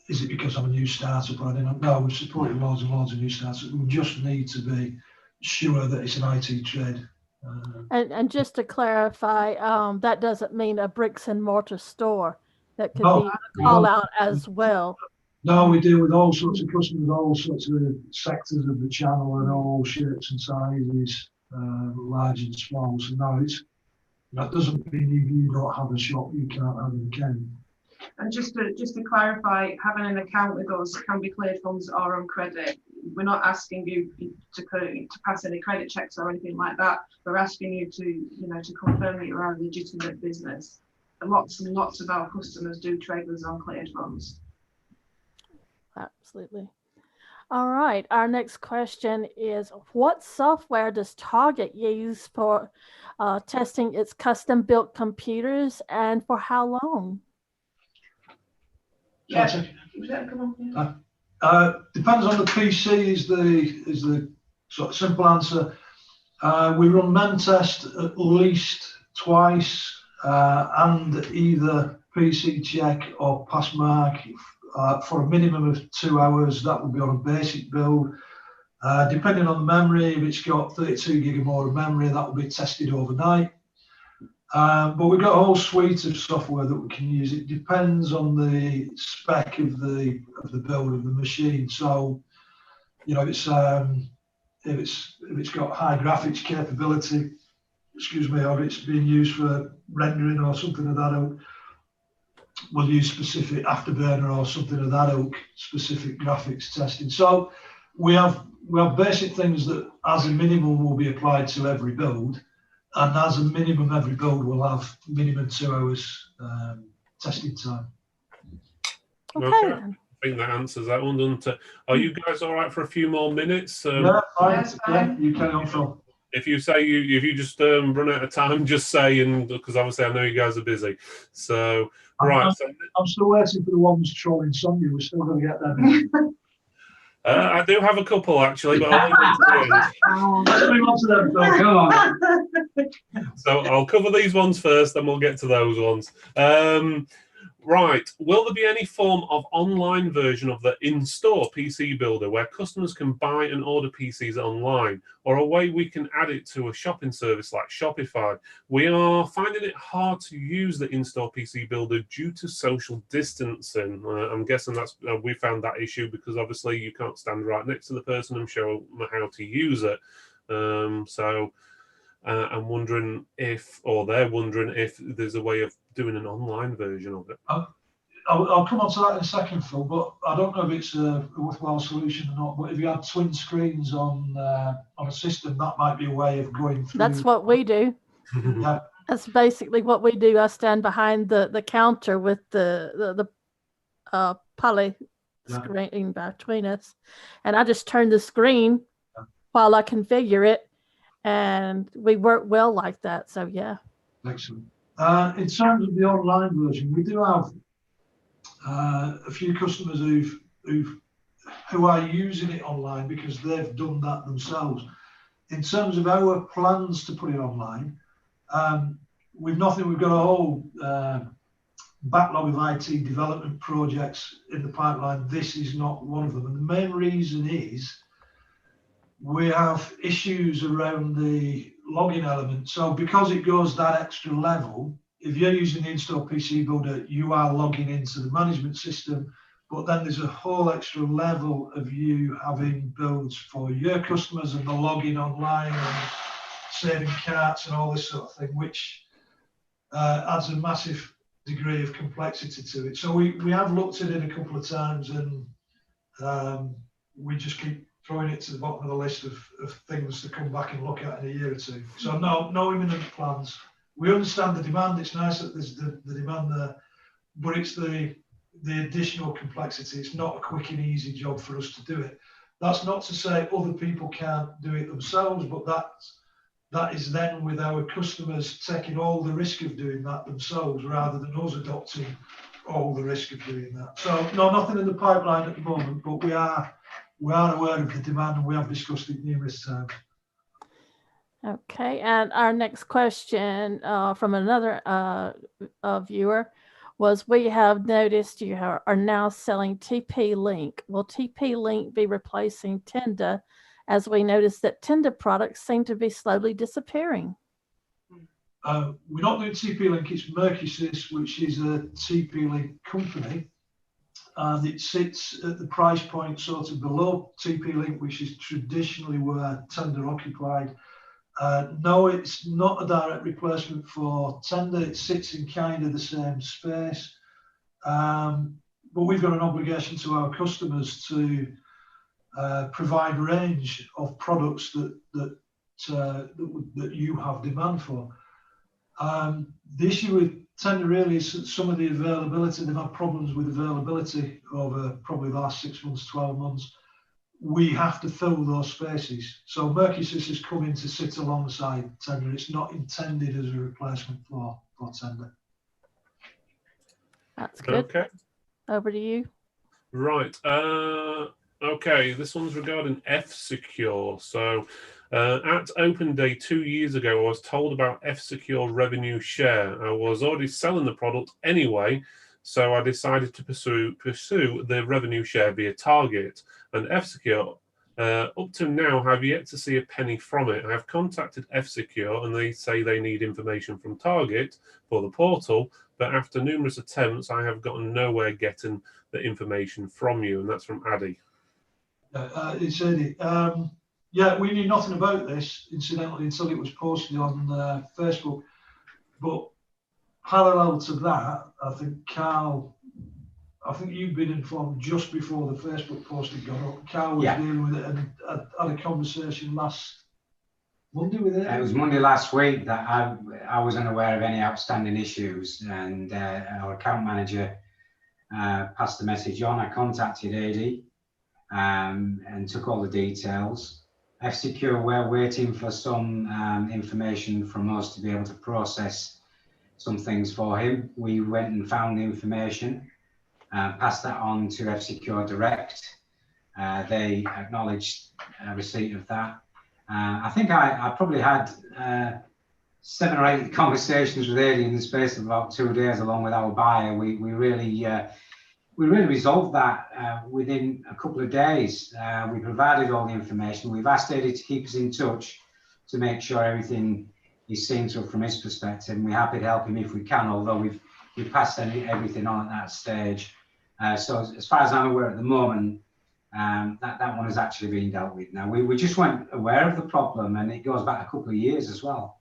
is it because I'm a new startup or I didn't know? We've supported loads and loads of new startups. We just need to be sure that it's an IT trade. And just to clarify, that doesn't mean a bricks and mortar store. That could be a call out as well. No, we deal with all sorts of customers, all sorts of sectors of the channel and all shapes and sizes, large and small. So no, that doesn't mean if you don't have a shop, you can't have an account. And just to clarify, having an account with us can be cleared funds or on credit. We're not asking you to pass any credit checks or anything like that. We're asking you to confirm that you're a legitimate business. And lots of our customers do trade with us on cleared funds. Absolutely. All right. Our next question is, what software does Target use for testing its custom built computers, and for how long? Yeah. Depends on the PC is the sort of simple answer. We run Mentest at least twice and either PC check or pass mark for a minimum of 2 hours. That would be on a basic build. Depending on the memory, if it's got 32 gig or more of memory, that will be tested overnight. But we've got a whole suite of software that we can use. It depends on the spec of the build of the machine. So, you know, if it's got high graphics capability, or it's being used for rendering or something of that ilk, we'll use specific Afterburner or something of that ilk, specific graphics testing. So we have basic things that as a minimum will be applied to every build, and as a minimum every build will have minimum 2 hours testing time. Okay. I think that answers that one, doesn't it? Are you guys all right for a few more minutes? Yeah, fine. Yes, fine. Yeah, you carry on, Phil. If you say if you just run out of time, just say, and because obviously I know you guys are busy. So right, I'm still waiting for the ones trolling Sonya. We're still going to get them. I do have a couple actually, but I'll leave it to the Let's move on to them, Phil. Come on. So I'll cover these ones first, then we'll get to those ones. Right, will there be any form of online version of the in-store PC builder where customers can buy and order PCs online, or a way we can add it to a shopping service like Shopify? We are finding it hard to use the in-store PC builder due to social distancing. I'm guessing that's we found that issue because obviously you can't stand right next to the person and show them how to use it. I'm wondering they're wondering if there's a way of doing an online version of it. I'll come on to that in a second, Phil, but I don't know if it's a worthwhile solution or not, but if you had twin screens on a system, that might be a way of going through. That's what we do. Yeah. That's basically what we do. I stand behind the counter with the poly screen between us, and I just turn the screen while I configure it, and we work well like that. So yeah. Excellent. In terms of the online version, we do have a few customers who are using it online because they've done that themselves. In terms of our plans to put it online, we've got a whole backlog of IT development projects in the pipeline. This is not one of them. And the main reason is we have issues around the login element. So because it goes that extra level, if you're using the install PC builder, you are logging into the management system, but then there's a whole extra level of you having builds for your customers and the login online and saving carts and all this sort of thing, which adds a massive degree of complexity to it. So we have looked at it a couple of times, and we just keep throwing it to the bottom of the list of things to come back and look at in a year or two. So no imminent plans. We understand the demand. It's nice that there's the demand there, but it's the additional complexity. It's not a quick and easy job for us to do it. That's not to say other people can't do it themselves, but that is then with our customers taking all the risk of doing that themselves rather than us adopting all the risk of doing that. So no, nothing in the pipeline at the moment, but we are aware of the demand and we have discussed it numerous times. Okay, and our next question from another viewer was, we have noticed you are now selling TP-Link. Will TP-Link be replacing Tenda, as we noticed that Tenda products seem to be slowly disappearing? We're not doing TP-Link, it's Mercusys, which is a TP-Link company. And it sits at the price point sort of below TP-Link, which is traditionally where Tenda occupied. No, it's not a direct replacement for Tenda. It sits in kind of the same space. But we've got an obligation to our customers to provide a range of products that you have demand for. The issue with Tenda really is that some of the availability, they've had problems with availability over probably the last 6 months, 12 months. We have to fill those spaces. So Mercusys has come in to sit alongside Tenda. It's not intended as a replacement for Tenda. That's good. Okay. Over to you. Right. Okay, this one's regarding F-Secure. So at Open Day 2 years ago, I was told about F-Secure revenue share. I was already selling the product anyway, so I decided to pursue the revenue share via Target. And F-Secure, up to now, have yet to see a penny from it. I have contacted F-Secure and they say they need information from Target for the portal, but after numerous attempts, I have gotten nowhere getting the information from you. And that's from Addy. It's Eddie. Yeah, we knew nothing about this, incidentally, until it was posted on Facebook. But parallel to that, I think Carl, you've been informed just before the Facebook post had gone up. Carl was dealing with it and had a conversation last Monday with it. It was Monday last week that I was unaware of any outstanding issues, and our account manager passed the message on. I contacted Eddie and took all the details. F-Secure, we're waiting for some information from us to be able to process some things for him. We went and found the information, passed that on to F-Secure Direct. They acknowledged receipt of that. I think I probably had 7 or 8 conversations with Eddie in the space of about 2 days, along with our buyer. We really resolved that within a couple of days. We provided all the information. We've asked Eddie to keep us in touch to make sure everything is seen to from his perspective. And we're happy to help him if we can, although we've passed everything on at that stage. So as far as I'm aware at the moment, that one has actually been dealt with now. We just weren't aware of the problem, and it goes back a couple of years as well.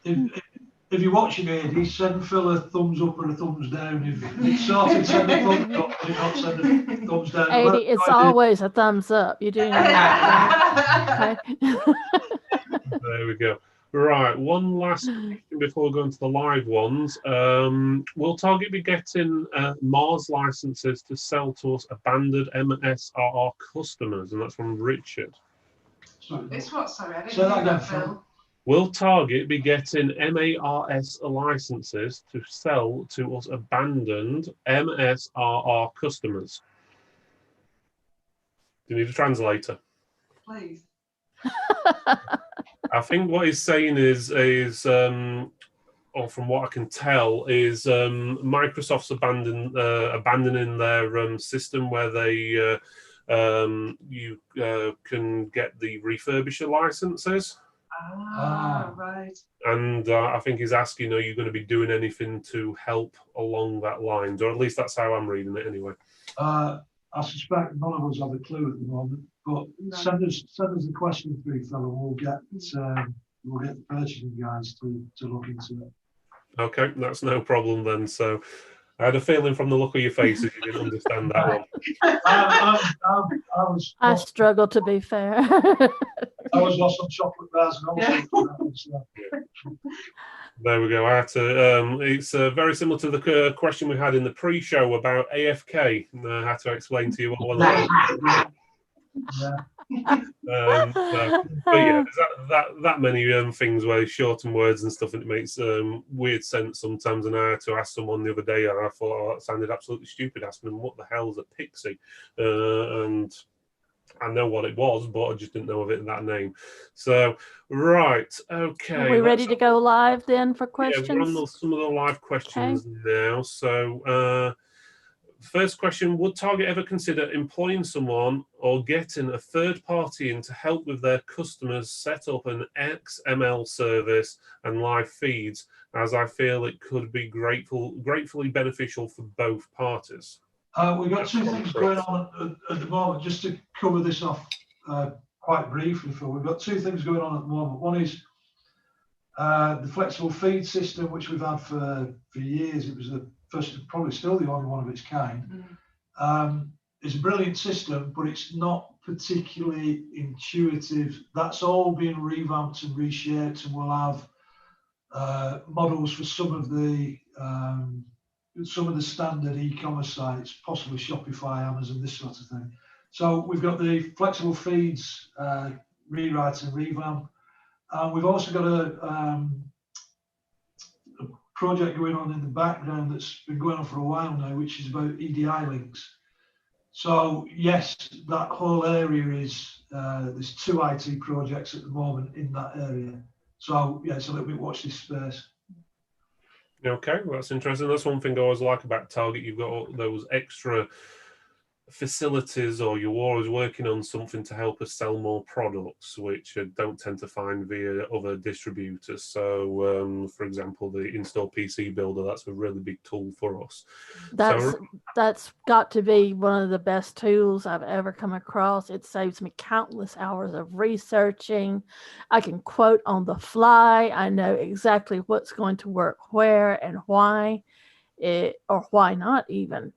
If you're watching Eddie, send Phil a thumbs up or a thumbs down. If it's sorted, send a thumbs up. If not, send a thumbs down. Eddie, it's always a thumbs up. You're doing it. There we go. Right, one last question before going to the live ones. Will Target be getting Mars licenses to sell to us abandoned MSRR customers? And that's from Richard. It's what, sorry? I didn't Say that hear again, that, Phil. Will Target be getting MARS licenses to sell to us abandoned MSRR customers? Do you need a translator? Please. I think what he's saying is or from what I can tell, is Microsoft's abandoning their system where they you can get the refurbisher licenses. Right. And I think he's asking, are you going to be doing anything to help along that line? Or at least that's how I'm reading it anyway. I suspect none of us have a clue at the moment, but send us the question through, fellow. We'll get the purchasing guys to look into it. Okay, that's no problem then. So I had a feeling from the look of your faces you didn't understand that one. I struggle, to be fair. I was lost on chocolate bars and all. There we go. I had to, it's very similar to the question we had in the pre-show about AFK. I had to explain to you what one of those. But yeah, there's that many things where you shorten words and stuff, and it makes weird sense sometimes. And I had to ask someone the other day, and I thought that sounded absolutely stupid, asking them what the hell is a pixie, and I know what it was, but I just didn't know of it in that name. So, right, okay. Are we ready to go live then for questions? Yeah, we're on some of the live questions now. So, first question, would Target ever consider employing someone or getting a third party in to help with their customers set up an XML service and live feeds, as I feel it could be gratefully beneficial for both parties? We've got two things going on at the moment, just to cover this off quite briefly, Phil. We've got two things going on at the moment. One is the flexible feed system, which we've had for years. It was the first, probably still the only one of its kind. It's a brilliant system, but it's not particularly intuitive. That's all being revamped and reshaped, and we'll have models for some of the standard e-commerce sites, possibly Shopify, Amazon, this sort of thing. So we've got the flexible feeds rewrite and revamp. We've also got a project going on in the background that's been going on for a while now, which is about EDI links. So yes, that whole area is, there's 2 IT projects at the moment in that area. So yeah, it's a little bit watch this space. Okay, well, that's interesting. That's one thing I always like about Target. You've got all those extra facilities, or you're always working on something to help us sell more products, which I don't tend to find via other distributors. So, for example, the Install PC Builder, that's a really big tool for us. That's got to be one of the best tools I've ever come across. It saves me countless hours of researching. I can quote on the fly. I know exactly what's going to work where and why, or why not even,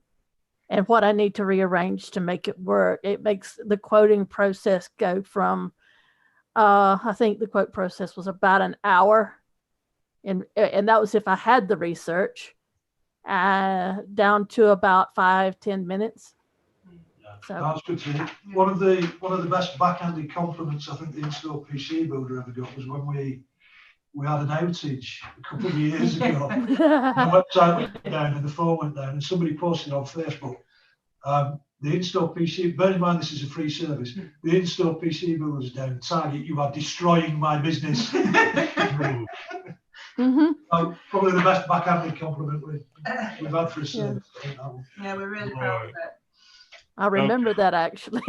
and what I need to rearrange to make it work. It makes the quoting process go from, I think the quote process was about an hour, and that was if I had the research, down to about 5-10 minutes. So that's good to hear. One of the best backhanded compliments I think the Install PC Builder ever got was when we had an outage a couple of years ago. The website went down and the phone went down, and somebody posted on Facebook, the Install PC, bear in mind this is a free service, the Install PC Builder is down. Target, you are destroying my business. Probably the best backhanded compliment we've had for a service. Yeah, we're really proud of it. I remember that actually.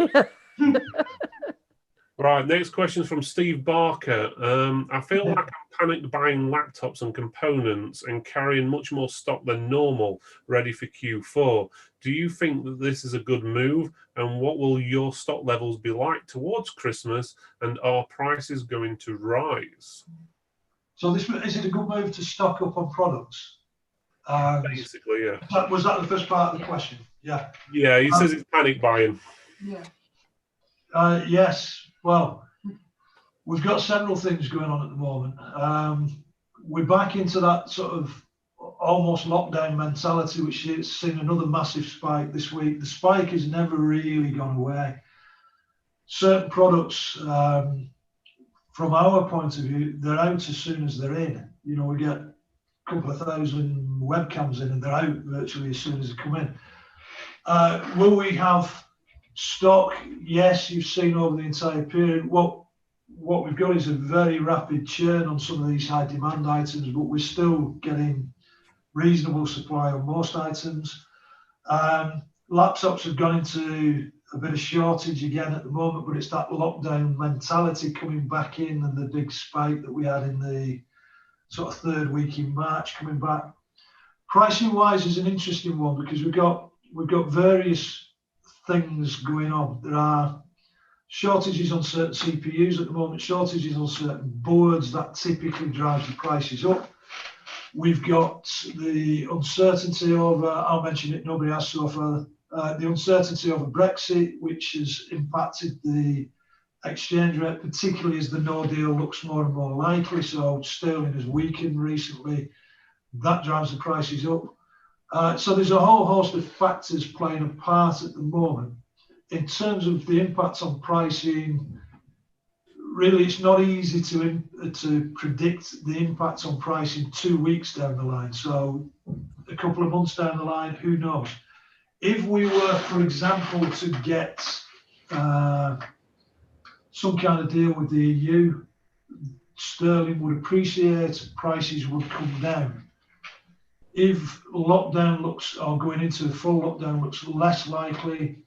Right, next question is from Steve Barker. I feel like I'm panicked buying laptops and components and carrying much more stock than normal, ready for Q4. Do you think that this is a good move? And what will your stock levels be like towards Christmas? And are prices going to rise? So is it a good move to stock up on products? Basically, yeah. Was that the first part of the question? Yeah. Yeah, he says it's panic buying. Yeah. Yes. Well, we've got several things going on at the moment. We're back into that sort of almost lockdown mentality, which has seen another massive spike this week. The spike has never really gone away. Certain products, from our point of view, they're out as soon as they're in. You know, we get a couple of thousand webcams in and they're out virtually as soon as they come in. Will we have stock? Yes, you've seen over the entire period. What what we've got is a very rapid churn on some of these high demand items, but we're still getting reasonable supply on most items. Laptops have gone into a bit of shortage again at the moment, but it's that lockdown mentality coming back in and the big spike that we had in the sort of third week in March coming back. Pricing wise is an interesting one because we've got various things going on. There are shortages on certain CPUs at the moment, shortages on certain boards that typically drives the prices up. We've got the uncertainty over, I'll mention it, nobody has so far, the uncertainty over Brexit, which has impacted the exchange rate, particularly as the no deal looks more and more likely. So sterling has weakened recently. That drives the prices up. So there's a whole host of factors playing a part at the moment. In terms of the impact on pricing, really it's not easy to predict the impact on pricing 2 weeks down the line. So a couple of months down the line, who knows? If we were, for example, to get some kind of deal with the EU, sterling would appreciate, prices would come down. If lockdown looks, or going into a full lockdown looks less likely,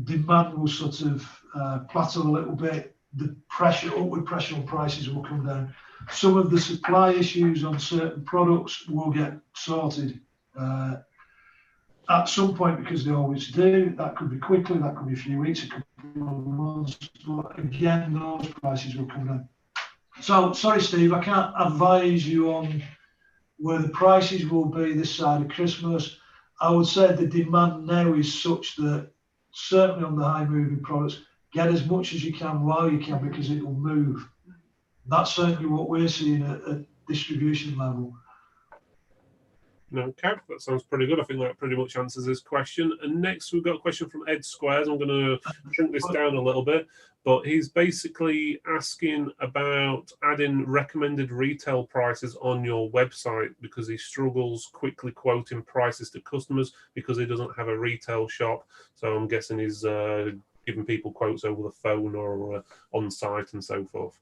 demand will sort of plateau a little bit, the upward pressure on prices will come down. Some of the supply issues on certain products will get sorted at some point, because they always do. That could be quickly, that could be a few weeks, a couple of months, but again, those prices will come down. So, sorry Steve, I can't advise you on where the prices will be this side of Christmas. I would say the demand now is such that certainly on the high moving products, get as much as you can while you can, because it will move. That's certainly what we're seeing at distribution level. Okay, that sounds pretty good. I think that pretty much answers this question. And next, we've got a question from Ed Squares. I'm going to shrink this down a little bit, but he's basically asking about adding recommended retail prices on your website because he struggles quickly quoting prices to customers because he doesn't have a retail shop. So I'm guessing he's giving people quotes over the phone or on site and so forth.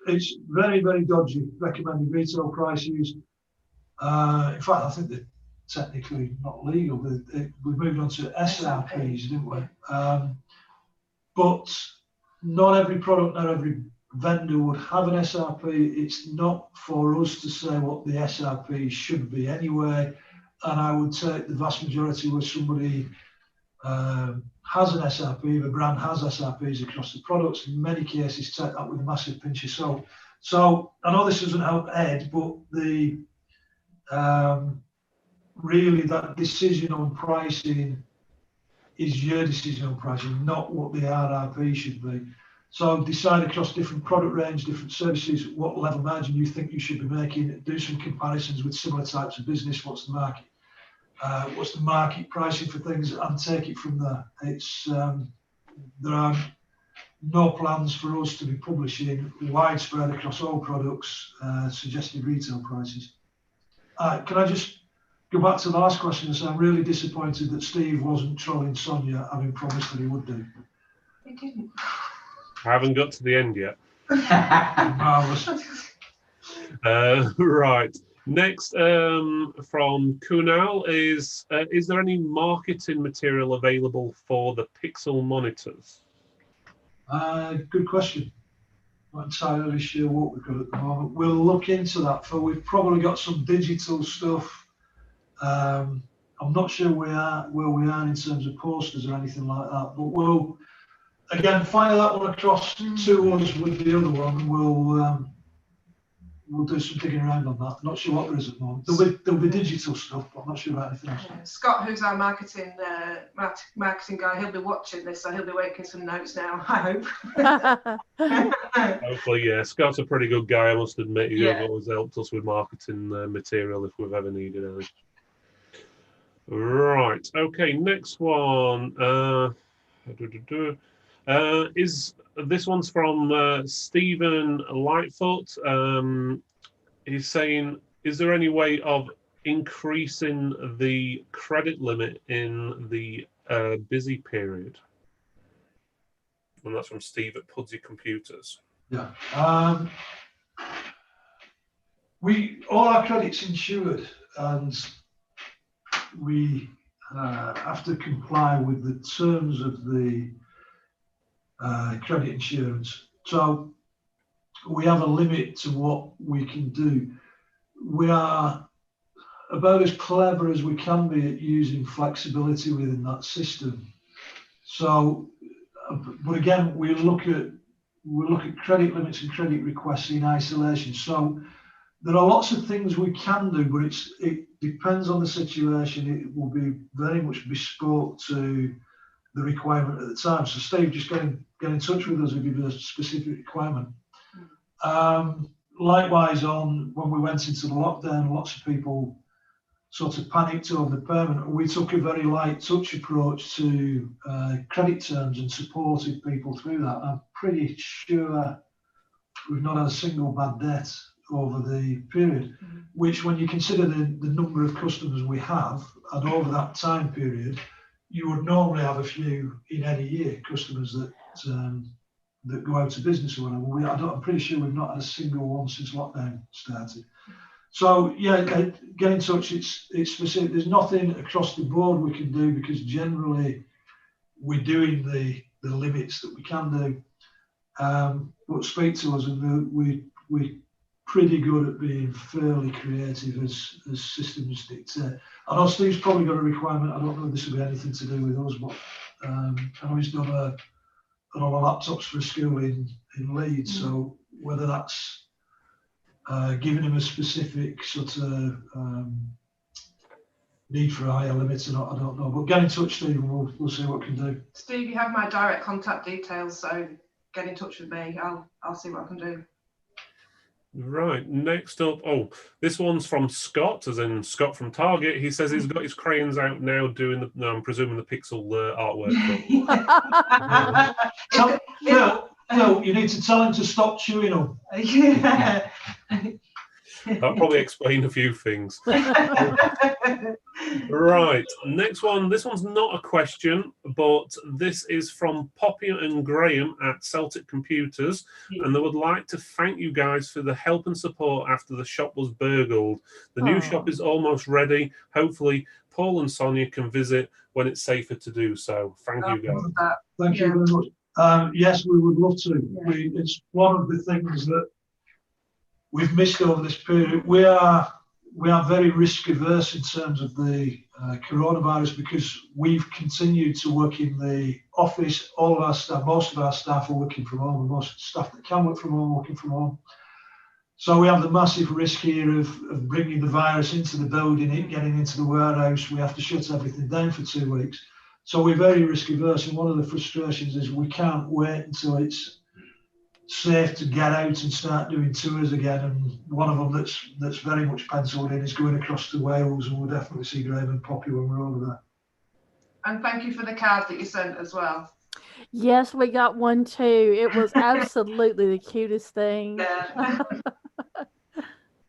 It's very, very dodgy, recommended retail prices. In fact, I think they're technically not legal. We moved on to SRPs, didn't we? But not every product, not every vendor would have an SRP. It's not for us to say what the SRP should be anyway. And I would take the vast majority where somebody has an SRP, the brand has SRPs across the products. In many cases, take that with a massive pinch of salt. So I know this doesn't help Ed, but the really that decision on pricing is your decision on pricing, not what the RRP should be. So decide across different product range, different services, what level margin you think you should be making, do some comparisons with similar types of business, what's the market pricing for things, and take it from there. It's there are no plans for us to be publishing widespread across all products suggested retail prices. Can I just go back to the last question and say I'm really disappointed that Steve wasn't trolling Sonya, having promised that he would do. He didn't. I haven't got to the end yet. Marvellous. Right. Next, from Kunal is there any marketing material available for the Pixel monitors? Good question. Not entirely sure what we've got at the moment. We'll look into that. Phil, we've probably got some digital stuff. I'm not sure where we are in terms of posters or anything like that, but we'll again fire that one across to us with the other one, and we'll do some digging around on that. Not sure what there is at the moment. There'll be digital stuff, but I'm not sure about anything else. Scott, who's our marketing guy, he'll be watching this, so he'll be making some notes now, I hope. Hopefully, yeah. Scott's a pretty good guy, I must admit. He's always helped us with marketing material if we've ever needed any. Right. Okay, next one. Is this one's from Stephen Lightfoot. He's saying, is there any way of increasing the credit limit in the busy period? And that's from Steve at Pudsey Computers. Yeah. All our credit's insured, and we have to comply with the terms of the credit insurance. So we have a limit to what we can do. We are about as clever as we can be at using flexibility within that system. So, but again, we look at credit limits and credit requests in isolation. So there are lots of things we can do, but it depends on the situation. It will be very much bespoke to the requirement at the time. So Steve, just get in touch with us if you have a specific requirement. Likewise, when we went into the lockdown, lots of people sort of panicked over the payment. We took a very light touch approach to credit terms and supported people through that. I'm pretty sure we've not had a single bad debt over the period, which when you consider the number of customers we have, and over that time period, you would normally have a few in any year, customers that go out of business or whatever. I'm pretty sure we've not had a single one since lockdown started. So yeah, get in touch. It's specific. There's nothing across the board we can do because generally we're doing the limits that we can do. But speak to us, and we're pretty good at being fairly creative as systems dictate. I know Steve's probably got a requirement. I don't know if this will be anything to do with us, but I know he's done all the laptops for a school in Leeds. So whether that's giving him a specific sort of need for a higher limit or not, I don't know. But get in touch, Steve, and we'll see what we can do. Steve, you have my direct contact details, so get in touch with me. I'll see what I can do. Right, next up, this one's from Scott, as in Scott from Target. He says he's got his crayons out now doing I'm presuming the pixel artwork. No, you need to tell him to stop chewing them. Yeah. That'll probably explain a few things. Right, next one. This one's not a question, but this is from Poppy and Graham at Celtic Computers, and they would like to thank you guys for the help and support after the shop was burgled. The new shop is almost ready. Hopefully, Paul and Sonya can visit when it's safer to do so. Thank you, guys. Thank you very much. Yes, we would love to. It's one of the things that we've missed over this period. We are very risk averse in terms of the coronavirus because we've continued to work in the office. All of our staff, most of our staff are working from home, and most staff that can work from home are working from home. So we have the massive risk here of bringing the virus into the building, it getting into the warehouse. We have to shut everything down for 2 weeks. So we're very risk averse, and one of the frustrations is we can't wait until it's safe to get out and start doing tours again. And one of them that's very much penciled in is going across to Wales, and we'll definitely see Graham and Poppy when we're over there. And thank you for the card that you sent as well. Yes, we got one too. It was absolutely the cutest thing. Yeah.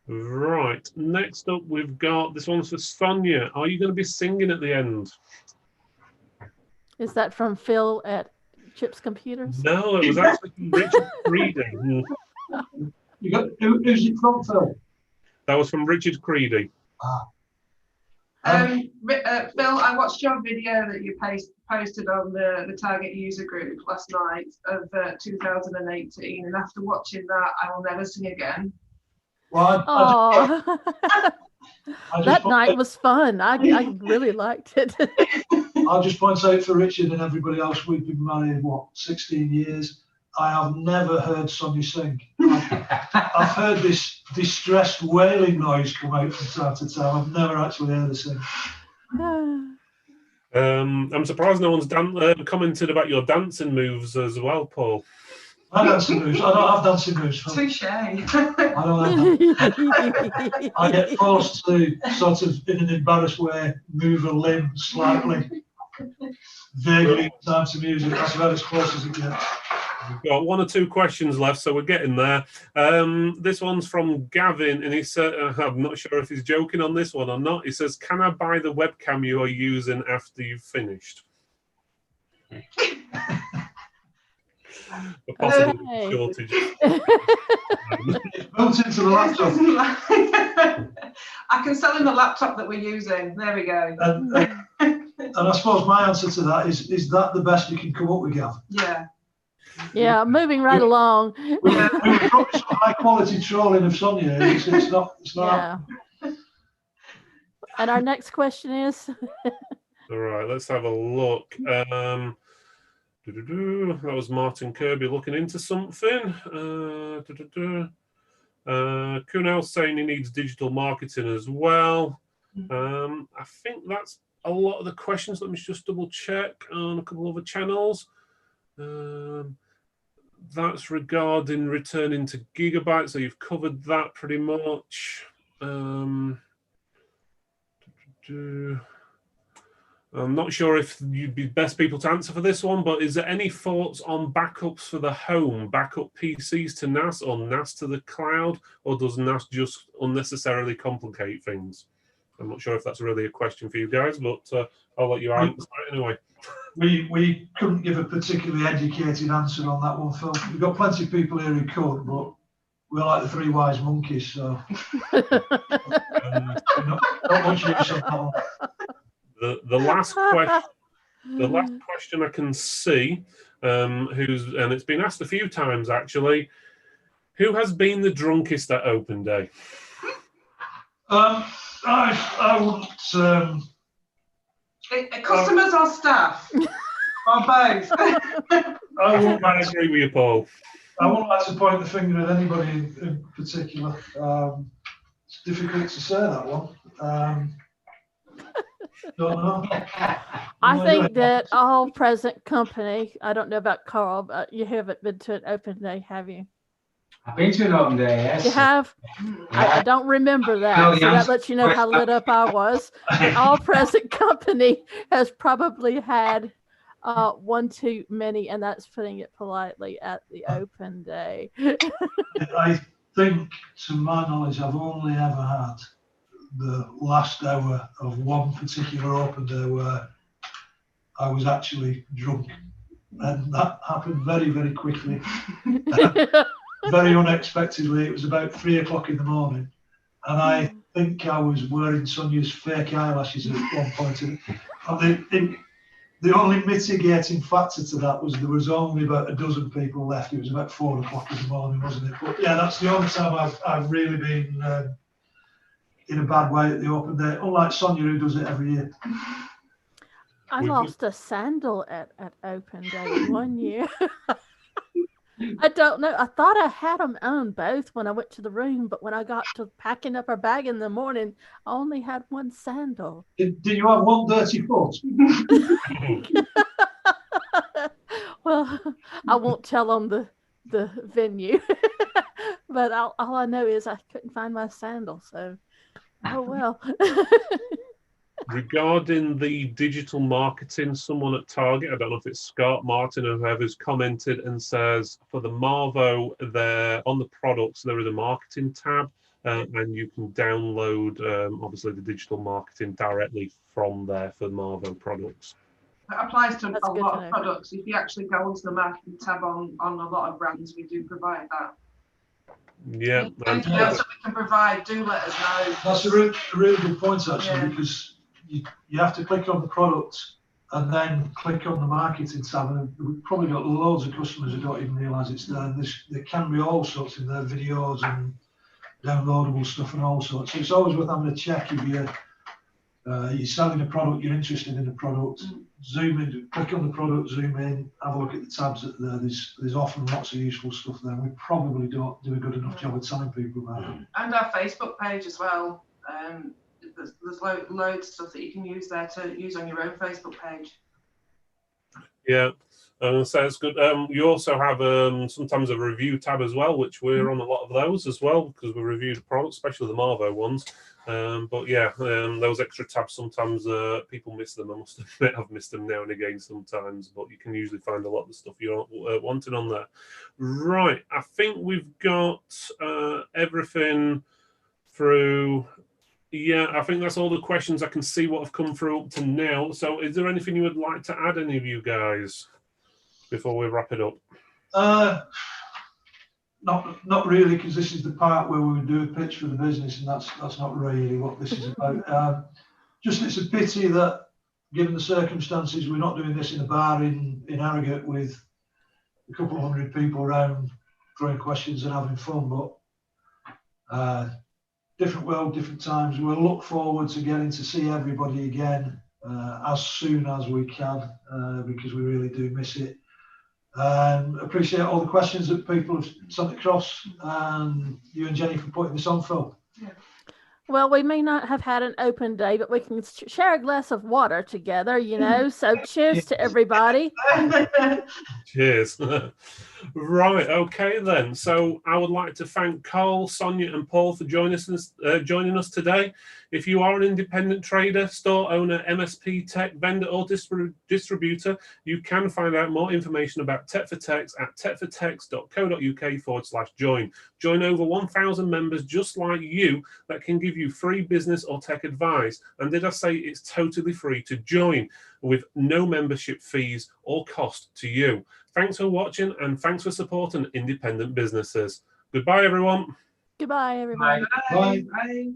Right, next up we've got, this one's for Sonya. Are you going to be singing at the end? Is that from Phil at Chip's Computers? No, it was actually from Richard Creedy. Who's it from, Phil? That was from Richard Creedy. Phil, I watched your video that you posted on the Target user group last night of 2018, and after watching that, I will never sing again. Well, that night was fun. I really liked it. I'll just point out for Richard and everybody else, we've been married, 16 years. I have never heard Sonya sing. I've heard this distressed wailing noise come out from time to time. I've never actually heard her sing. I'm surprised no one's commented about your dancing moves as well, Paul. My dancing moves? I don't have dancing moves. Touche. I don't have that. I get forced to sort of, in an embarrassed way, move a limb slightly, vaguely in time to music. That's about as close as it gets. We've got 1 or 2 questions left, so we're getting there. This one's from Gavin, and he said, I'm not sure if he's joking on this one or not. He says, can I buy the webcam you are using after you've finished? A possible Okay. shortage. It's built into the laptop. I can sell him the laptop that we're using. There we go. And I suppose my answer to that is that the best you can come up with, Gav? Yeah. Yeah, moving right along. We probably some high quality trolling of Sonya. It's not. Yeah. And our next question is? All right, let's have a look. That was Martin Kirby looking into something. Kunal's saying he needs digital marketing as well. I think that's a lot of the questions. Let me just double check on a couple of other channels. That's regarding returning to Gigabyte, so you've covered that pretty much. I'm not sure if you'd be best people to answer for this one, but is there any thoughts on backups for the home, backup PCs to NAS or NAS to the cloud, or does NAS just unnecessarily complicate things? I'm not sure if that's really a question for you guys, but I'll let you answer it anyway. We couldn't give a particularly educated answer on that one, Phil. We've got plenty of people here who could, but we're like the three wise monkeys, so not much use on that one. The last question I can see, and it's been asked a few times actually, who has been the drunkest at open day? I wouldn't. Customers or staff? Or both? I agree with you, Paul. I wouldn't like to point the finger at anybody in particular. It's difficult to say that one. Don't know. I think that all present company, I don't know about Carl, but you haven't been to an open day, have you? I've been to an open day, yes. You have? I don't remember that. So that lets you know how lit up I was. All present company has probably had one too many, and that's putting it politely, at the open day. I think, to my knowledge, I've only ever had the last hour of one particular open day where I was actually drunk, and that happened very, very quickly. Very unexpectedly. It was about 3 o'clock in the morning, and I think I was wearing Sonia's fake eyelashes at one point. And the only mitigating factor to that was there was only about a dozen people left. It was about 4 o'clock in the morning, wasn't it? But yeah, that's the only time I've really been in a bad way at the open day, unlike Sonya, who does it every year. I lost a sandal at open day one year. I don't know. I thought I had them on both when I went to the room, but when I got to packing up our bag in the morning, I only had one sandal. Did you have one dirty foot? Well, I won't tell on the venue, but all I know is I couldn't find my sandal, so oh well. Regarding the digital marketing, someone at Target, I don't know if it's Scott, Martin, or whoever's commented and says for the Marvo, there on the products there is a marketing tab, and you can download obviously the digital marketing directly from there for Marvo products. That applies to That's a good lot to of know. products. If you actually go onto the marketing tab on a lot of brands, we do provide that. Yeah. Anything else that we can provide, do let us know. That's a really good point, actually, Yeah. because you have to click on the product and then click on the marketing tab, and we've probably got loads of customers who don't even realise it's there. There can be all sorts in there, videos and downloadable stuff and all sorts. So it's always worth having a check if you're selling a product, you're interested in the product, zoom in, click on the product, zoom in, have a look at the tabs that are there. There's often lots of useful stuff there. We probably don't do a good enough job of telling people about it. And our Facebook page as well. There's loads of stuff that you can use there to use on your own Facebook page. Yeah, so it's good. You also have sometimes a review tab as well, which we're on a lot of those as well because we review the products, especially the Marvo ones. But yeah, those extra tabs sometimes people miss them. I must admit I've missed them now and again sometimes, but you can usually find a lot of the stuff you're wanting on there. Right, I think we've got everything through. Yeah, I think that's all the questions I can see what have come through up to now. So is there anything you would like to add, any of you guys, before we wrap it up? Not really, because this is the part where we would do a pitch for the business, and that's not really what this is about. Just it's a pity that, given the circumstances, we're not doing this in a bar in Harrogate with a couple of hundred people around throwing questions and having fun. But different world, different times. We'll look forward to getting to see everybody again as soon as we can, because we really do miss it. Appreciate all the questions that people have sent across, and you and Jenny for putting this on, Phil. Yeah. Well, we may not have had an open day, but we can share a glass of water together, you know. So cheers to everybody. Cheers. Right, okay then. So I would like to thank Carl, Sonya and Paul for joining us today. If you are an independent trader, store owner, MSP, tech, vendor or distributor, you can find out more information about Tech for Techs at techfortechs.co.uk/join. Join over 1,000 members just like you that can give you free business or tech advice. And did I say it's totally free to join with no membership fees or cost to you. Thanks for watching and thanks for supporting independent businesses. Goodbye, everyone. Goodbye, everybody. Bye. Bye.